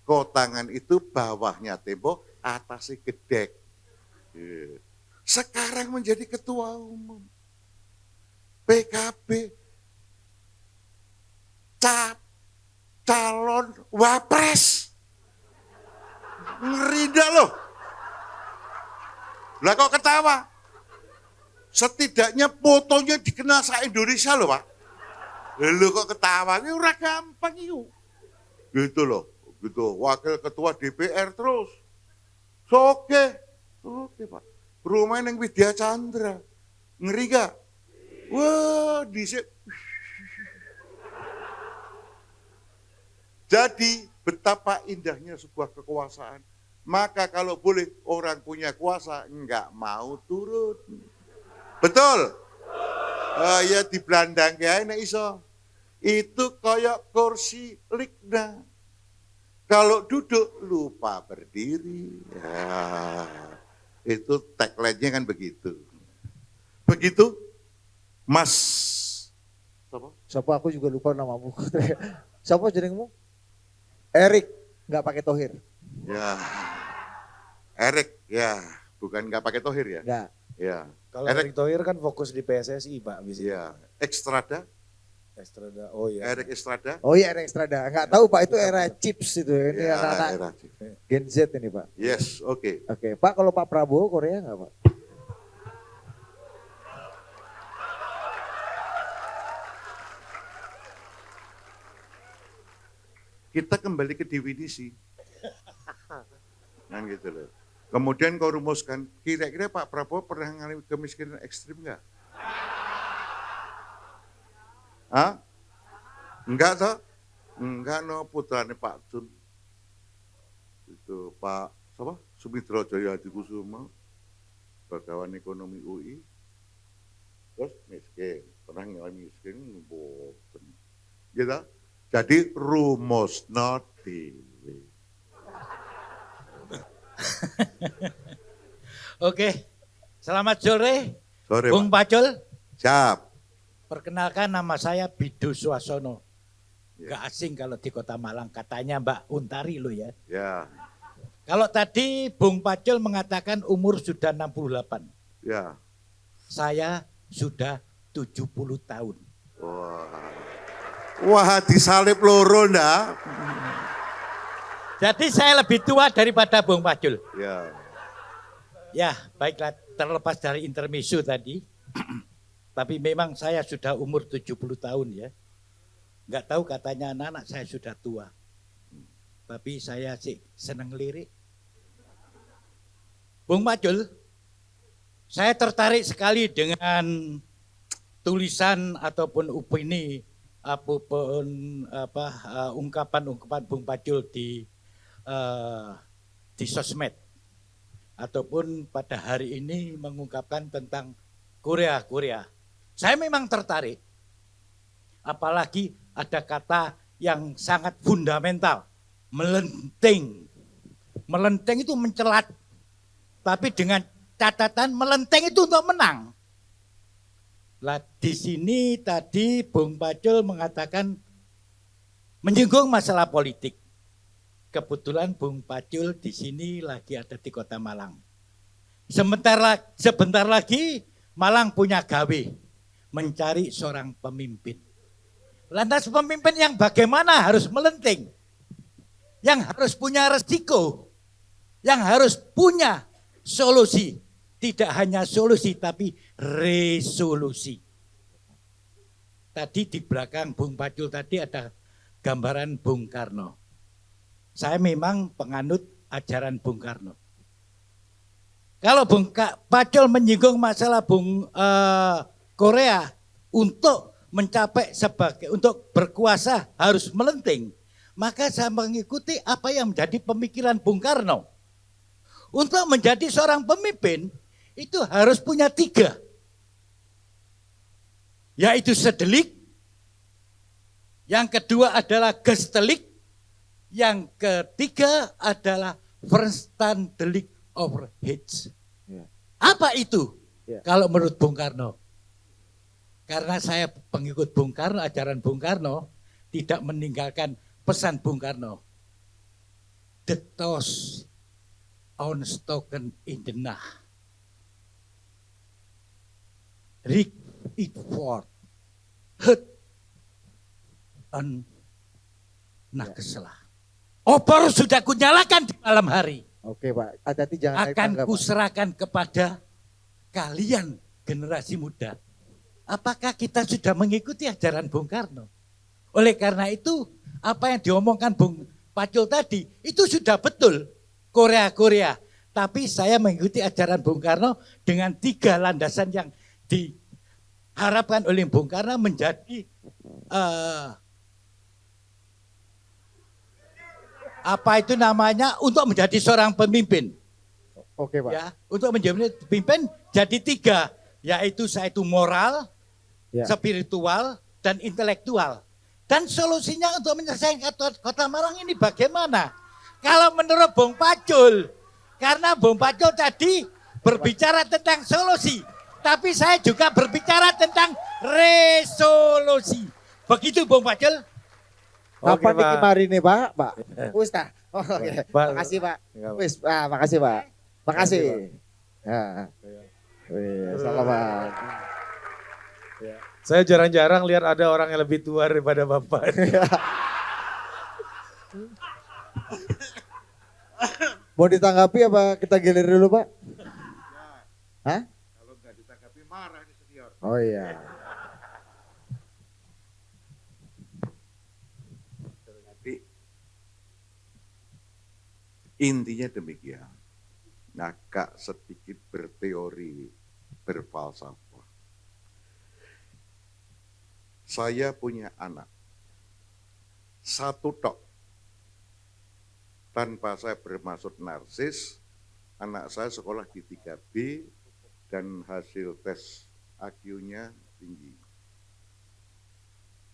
Kotangan itu bawahnya tembok, atasnya gedek. Sekarang menjadi ketua umum PKB, calon wapres. Ngeri dah loh. Lah kok ketawa? Setidaknya fotonya dikenal se-Indonesia loh Pak. Lalu kok ketawa? Ini ora gampang itu. Gitu loh. Gitu. Wakil ketua DPR terus. Oke Pak. Rumah yang Widya Chandra. Ngeri gak? Wah, Jadi betapa indahnya sebuah kekuasaan. Maka kalau boleh orang punya kuasa enggak mau turun. Betul? Ya di Belandang kayak nek iso. Itu kayak kursi ligna. Kalau duduk lupa berdiri. Ya, itu tagline-nya kan begitu. Begitu Mas Siapa aku juga lupa namamu. Siapa jenengmu? Erik, nggak pakai tohir. Ya. Erik, ya, bukan nggak pakai tohir ya? Nggak. Ya. Kalau Erik Thohir kan fokus di PSSI Pak. Iya. Ekstrada. Oh iya. Erik Estrada. Oh iya, Erik Estrada. Nggak tahu Pak, itu era chips itu. Ini Ya, anak-anak era Gen Z ini Pak. Yes, oke. Oke, Pak kalau Pak Prabowo Korea nggak Pak? Kita kembali ke definisi. Kan gitu loh. Kemudian kau rumuskan, kira-kira Pak Prabowo pernah mengalami kemiskinan ekstrim enggak? Hah? Enggak toh? Enggak no, putrane Pak Jun. Itu Pak siapa? Sumitra Jaya Adikusuma, Bagawan Ekonomi UI. Terus miskin, pernah ngalami miskin, boten. Gitu. Jadi rumusno dhewe. Oke, selamat sore, Sore, Bung Pak. Pacul. Siap. Perkenalkan nama saya Bidu Suasono. Ya. Gak asing kalau di Kota Malang, katanya Mbak Untari lo ya. Ya, Kalau tadi Bung Pacul mengatakan umur sudah 68. ya. Saya sudah 70 tahun. Wah, disalib loro ndak? Jadi saya lebih tua daripada Bung Pacul. Ya. Ya, baiklah, terlepas dari intermezzo tadi. Tapi memang saya sudah umur 70 tahun ya. Enggak tahu katanya anak-anak saya sudah tua. Tapi saya sih seneng lirik. Bung Pacul, saya tertarik sekali dengan tulisan ataupun opini apapun ungkapan-ungkapan Bung Pacul di sosmed. Ataupun pada hari ini mengungkapkan tentang Korea. Saya memang tertarik, apalagi ada kata yang sangat fundamental, melenting. Melenting itu mencelat, tapi dengan catatan melenting itu untuk menang. Lah di sini tadi Bung Pacul mengatakan menyinggung masalah politik. Kebetulan Bung Pacul di sini lagi ada di Kota Malang. Sebentar lagi Malang punya gawe, mencari seorang pemimpin. Lantas pemimpin yang bagaimana harus melenting, yang harus punya resiko, yang harus punya solusi. Tidak hanya solusi tapi resolusi. Tadi di belakang Bung Pacul tadi ada gambaran Bung Karno. Saya memang penganut ajaran Bung Karno. Kalau Bung Pacul menyinggung masalah Korea untuk mencapai untuk berkuasa harus melenting, maka saya mengikuti apa yang menjadi pemikiran Bung Karno. Untuk menjadi seorang pemimpin itu harus punya 3, yaitu sedelik, yang kedua adalah gestelik, yang ketiga adalah verstandelijk overheid. Apa itu? Kalau menurut Bung Karno? Karena saya pengikut Bung Karno, ajaran Bung Karno, tidak meninggalkan pesan Bung Karno. The toast unspoken in the night. Rick it forth. Hut an nakeslah. Obor sudah kunyalakan di malam hari. Oke Pak, hati-hati jangan akan kuserahkan kepada kalian generasi muda. Apakah kita sudah mengikuti ajaran Bung Karno? Oleh karena itu, apa yang diomongkan Bung Pacul tadi, itu sudah betul. Korea. Tapi saya mengikuti ajaran Bung Karno dengan 3 landasan yang diharapkan oleh Bung Karno menjadi untuk menjadi seorang pemimpin. Oke Pak. Ya, untuk menjadi pemimpin jadi 3, yaitu moral, spiritual, dan intelektual. Dan solusinya untuk menyelesaikan Kota Malang ini bagaimana? Kalau menurut Bung Pacul, karena Bung Pacul tadi berbicara tentang solusi, tapi saya juga berbicara tentang resolusi. Begitu Bung Pacul? Kapan nih kemarin nih Pak? Wis ta. Oke. Makasih Pak. Wis, makasih Pak. Makasih. Ya. Selamat. Saya jarang-jarang lihat ada orang yang lebih tua daripada Bapak. Mau ditanggapi apa kita gilir dulu Pak? Hah? Kalau nggak ditanggapi marah nih senior. Oh iya. Intinya demikian. Agak sedikit berteori, berfalsafah. Saya punya anak. 1 tok. Tanpa saya bermaksud narsis, anak saya sekolah di 3B dan hasil tes IQ-nya tinggi.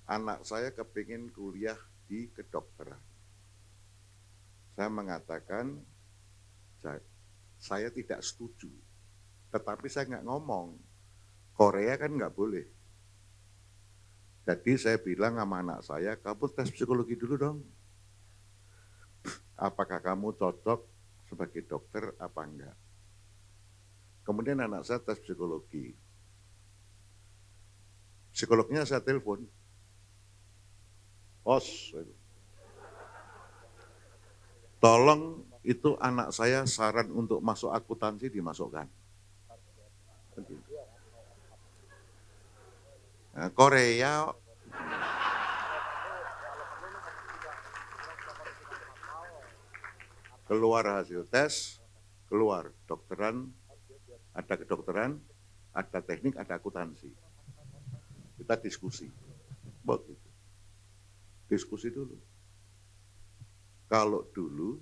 Anak saya kepingin kuliah di kedokteran. Saya mengatakan, saya tidak setuju. Tetapi saya nggak ngomong, Korea kan nggak boleh. Jadi saya bilang sama anak saya, kamu tes psikologi dulu dong. Apakah kamu cocok sebagai dokter apa enggak? Kemudian anak saya tes psikologi. Psikolognya saya telepon. Bos, tolong itu anak saya saran untuk masuk akuntansi dimasukkan. Nah, Korea keluar hasil tes, keluar dokteran, ada kedokteran, ada teknik, ada akuntansi. Kita diskusi. Begitu. Diskusi dulu. Kalau dulu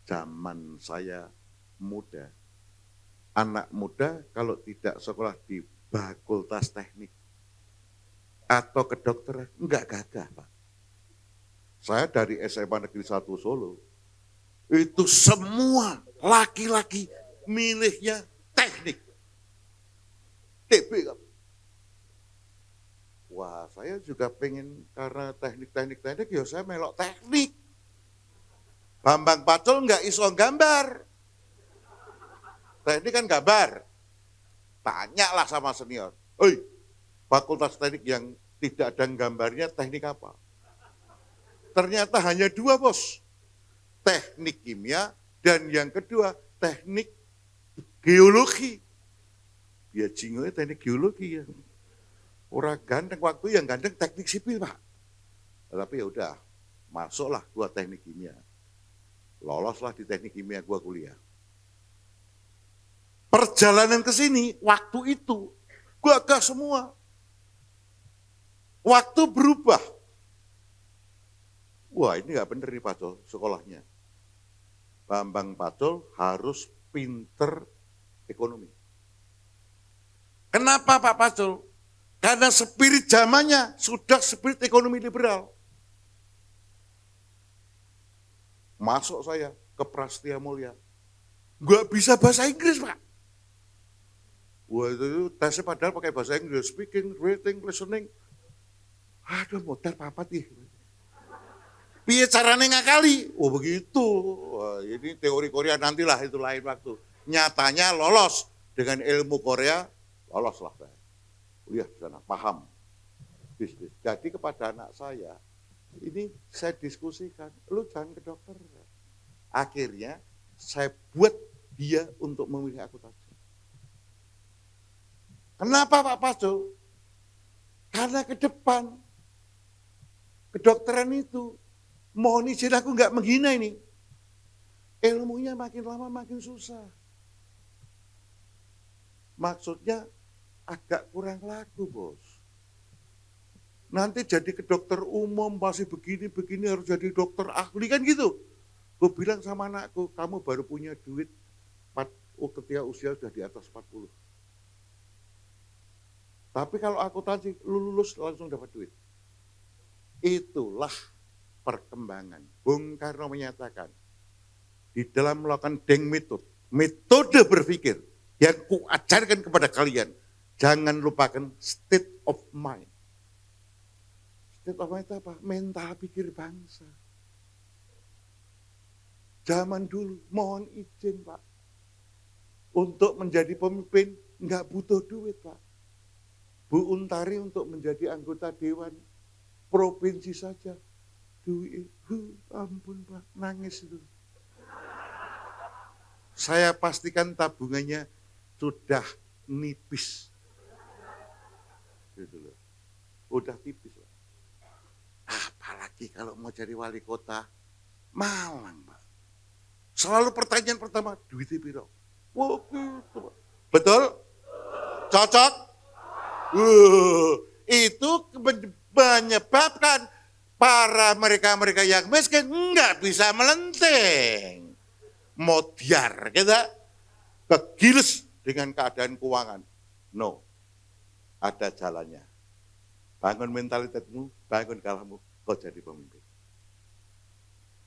zaman saya muda, anak muda kalau tidak sekolah di fakultas teknik atau kedokteran, enggak gagah Pak. Saya dari SMA Negeri 1 Solo, itu semua laki-laki milihnya teknik. TP. Wah, saya juga pengen karena teknik, ya saya melok teknik. Bambang Pacul enggak iso gambar. Teknik kan gambar. Tanyalah sama senior. Oi, fakultas teknik yang tidak ada gambarnya teknik apa? Ternyata hanya 2 bos. Teknik kimia dan yang kedua teknik geologi. Ya jingonya teknik geologi ya. Orang ganteng waktu yang ganteng teknik sipil Pak. Tapi ya udah, masuklah gua teknik kimia. Loloslah di teknik kimia gua kuliah. perjalanan ke sini, waktu itu, gagah semua. Waktu berubah. Wah ini nggak bener nih Pacul sekolahnya. Bambang Pacul harus pinter ekonomi. Kenapa Pak Pacul? Karena spirit zamannya sudah spirit ekonomi liberal. Masuk saya ke Prasetya Mulia. Nggak bisa bahasa Inggris Pak. Wah itu tesnya padahal pakai bahasa Inggris. Speaking, reading, listening. Aduh modal papat nih. Piye carane ngakali? Oh begitu. Wah, ini teori Korea nantilah itu lain waktu. Nyatanya lolos dengan ilmu Korea, lolos lah saya. Kuliah di sana, paham bisnis. Jadi kepada anak saya, ini saya diskusikan, lu jangan ke dokter. Akhirnya saya buat dia untuk memilih akuntansi. Kenapa Pak Pacul? Karena ke depan kedokteran itu mohon izin aku nggak menghina ini. Ilmunya makin lama makin susah. Maksudnya agak kurang laku bos. Nanti jadi ke dokter umum masih begini-begini harus jadi dokter ahli kan gitu. Gue bilang sama anakku, kamu baru punya duit ketika usia sudah di atas 40. Tapi kalau akuntansi lu lulus langsung dapat duit. Itulah perkembangan. Bung Karno menyatakan, di dalam melakukan Deng metode berpikir yang kuajarkan kepada kalian, jangan lupakan state of mind. State of mind itu apa? Mental pikir bangsa. Zaman dulu, mohon izin Pak, untuk menjadi pemimpin nggak butuh duit Pak. Bu Untari untuk menjadi anggota Dewan Provinsi saja, duit, ampun Pak, nangis itu. Saya pastikan tabungannya sudah nipis. Gitu loh. Udah tipis Pak. Apalagi kalau mau jadi wali kota Malang Pak. Selalu pertanyaan pertama, duitnya piro? Wah, gitu Pak. Betul? Cocok? Itu menyebabkan para mereka-mereka yang miskin nggak bisa melenting. Modiar kita kegiles dengan keadaan keuangan. No, ada jalannya. Bangun mentalitasmu, bangun kalahmu, kau jadi pemimpin.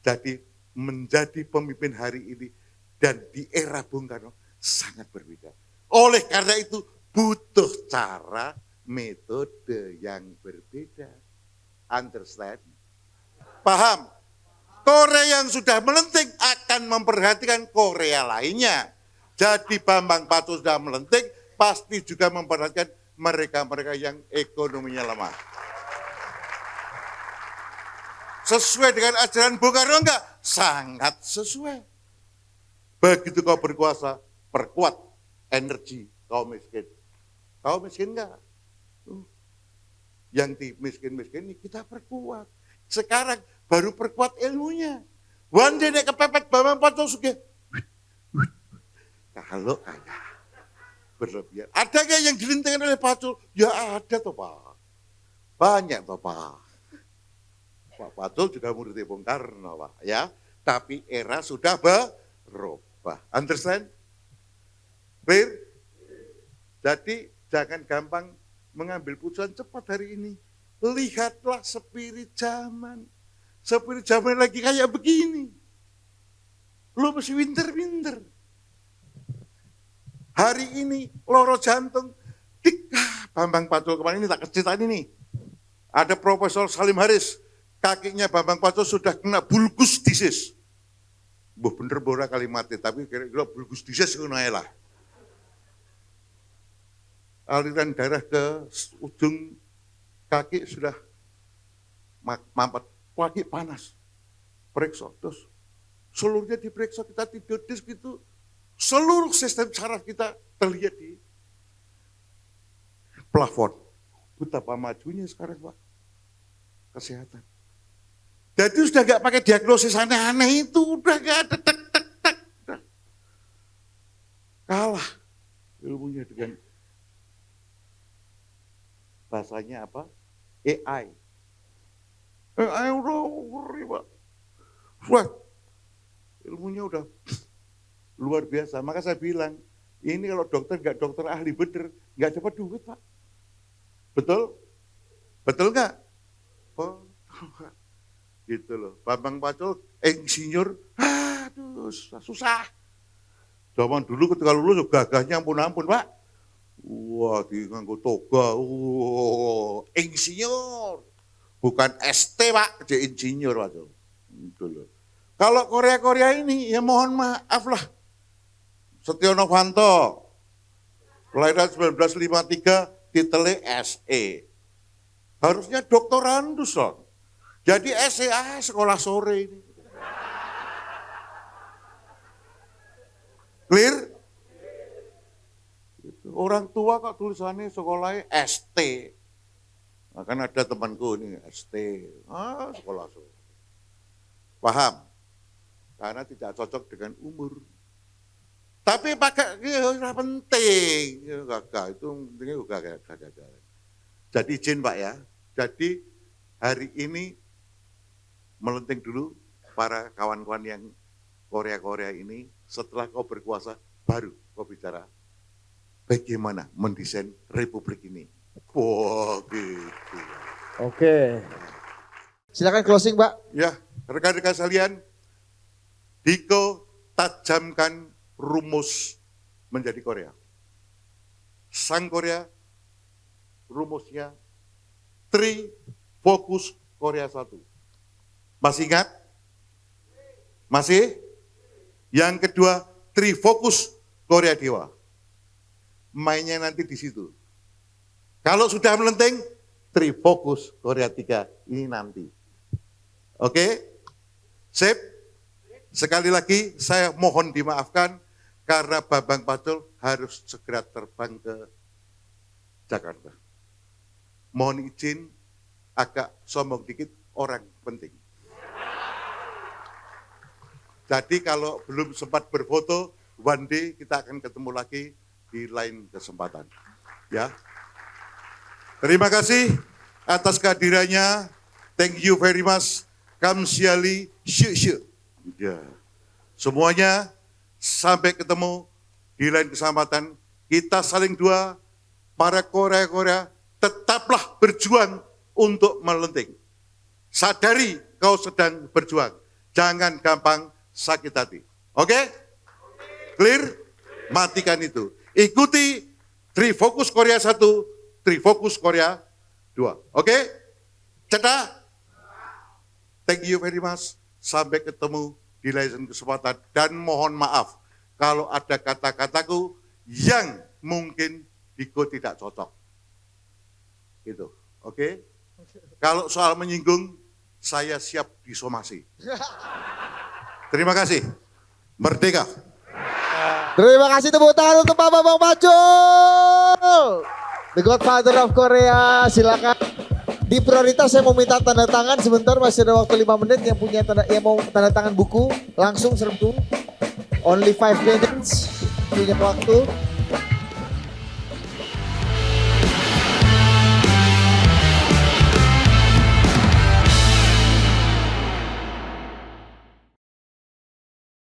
Jadi menjadi pemimpin hari ini dan di era Bung Karno sangat berbeda. Oleh karena itu butuh cara, metode yang berbeda. Understand? Paham? Korea yang sudah melenting akan memperhatikan Korea lainnya. Jadi Bambang Pacul sudah melenting, pasti juga memperhatikan mereka-mereka yang ekonominya lemah. Sesuai dengan ajaran Bung Karno enggak? Sangat sesuai. Begitu kau berkuasa, perkuat energi kaum miskin. Kaum miskin enggak? Yang di miskin-miskin ini kita perkuat. Sekarang baru perkuat ilmunya. Wanda nek kepepet Bambang Pacul suge. Kalau kayak berlebihan. Ada nggak yang dilintingkan oleh Pacul? Ya ada toh Pak. Banyak toh Pak. Pak Pacul juga murid Bung Karno Pak. Ya, tapi era sudah berubah. Understand? Clear? Jadi jangan gampang mengambil putusan cepat hari ini. Lihatlah spirit zaman. Spirit zaman lagi kayak begini. Lu mesti winter-winter. Hari ini loro jantung. Bambang Pacul kemarin ini tak kecitain ini. Ada Profesor Salim Haris. Kakinya Bambang Pacul sudah kena bulgus disease. Bener bora kalimatnya, tapi kira-kira bulgus disease lah. Aliran darah ke ujung kaki sudah mampet, kaki panas, periksa, terus seluruhnya diperiksa, kita tidur di situ, seluruh sistem saraf kita terlihat di plafon. Betapa majunya sekarang Pak, kesehatan. Jadi sudah gak pakai diagnosis aneh-aneh itu, udah gak ada tek. Kalah ilmunya dengan bahasanya apa? AI. AI udah ngeri, Pak. Wah, ilmunya udah luar biasa. Maka saya bilang, ini kalau dokter nggak dokter ahli bener, nggak dapat duit, Pak. Betul? Betul nggak? Oh, gitu loh. Bambang Pacul, insinyur, aduh susah. Zaman dulu ketika lulus gagahnya ampun-ampun, Pak. Wah, di nganggo toga, insinyur. Bukan ST, Pak, jadi insinyur, Pak. Gitu loh. Kalau Korea-Korea ini, ya mohon maaf lah. Setio Novanto, kelahiran 1953, titelnya SE. Harusnya doktorandus loh. Jadi SEA sekolah sore ini. Clear? Orang tua kok tulisannya sekolahnya ST. Nah, kan ada temanku ini ST. Sekolah sore. Paham? Karena tidak cocok dengan umur. Tapi pakai ya penting. Gagah itu pentingnya gagah. Jadi izin Pak ya. Jadi hari ini melenting dulu para kawan-kawan yang Korea-Korea ini. Setelah kau berkuasa baru kau bicara bagaimana mendesain republik ini. Wah gitu. Oke. Silakan closing Pak. Ya, rekan-rekan sekalian, Diko tajamkan rumus menjadi Korea. Sang Korea, rumusnya fokus Korea 1. Masih ingat? Masih? Yang kedua, fokus Korea Dewa. Mainnya nanti di situ. Kalau sudah melenting, fokus Korea 3 ini nanti. Oke? Sip? Sekali lagi saya mohon dimaafkan karena Bambang Pacul harus segera terbang ke Jakarta. Mohon izin agak sombong dikit, orang penting. Jadi kalau belum sempat berfoto, one day kita akan ketemu lagi di lain kesempatan. Ya. Terima kasih atas kehadirannya. Thank you very much. Kamsiali syuk. Ya. Semuanya sampai ketemu di lain kesempatan. Kita saling dua, para Korea-Korea tetaplah berjuang untuk melenting. Sadari kau sedang berjuang. Jangan gampang sakit hati. Oke? Clear? Matikan itu. Ikuti fokus Korea 1, fokus Korea 2. Oke? Cetak? Thank you very much. Sampai ketemu di lain kesempatan. Dan mohon maaf kalau ada kata-kataku yang mungkin Diko tidak cocok. Gitu. Oke? Kalau soal menyinggung, saya siap disomasi. Terima kasih. Merdeka. Terima kasih, tepuk tangan untuk Pak Bambang Pacul. The Godfather of Korea. Silakan. Di prioritas saya mau minta tanda tangan sebentar, masih ada waktu 5 menit yang punya yang mau tanda tangan buku langsung serbu. Only 5 minutes punya waktu.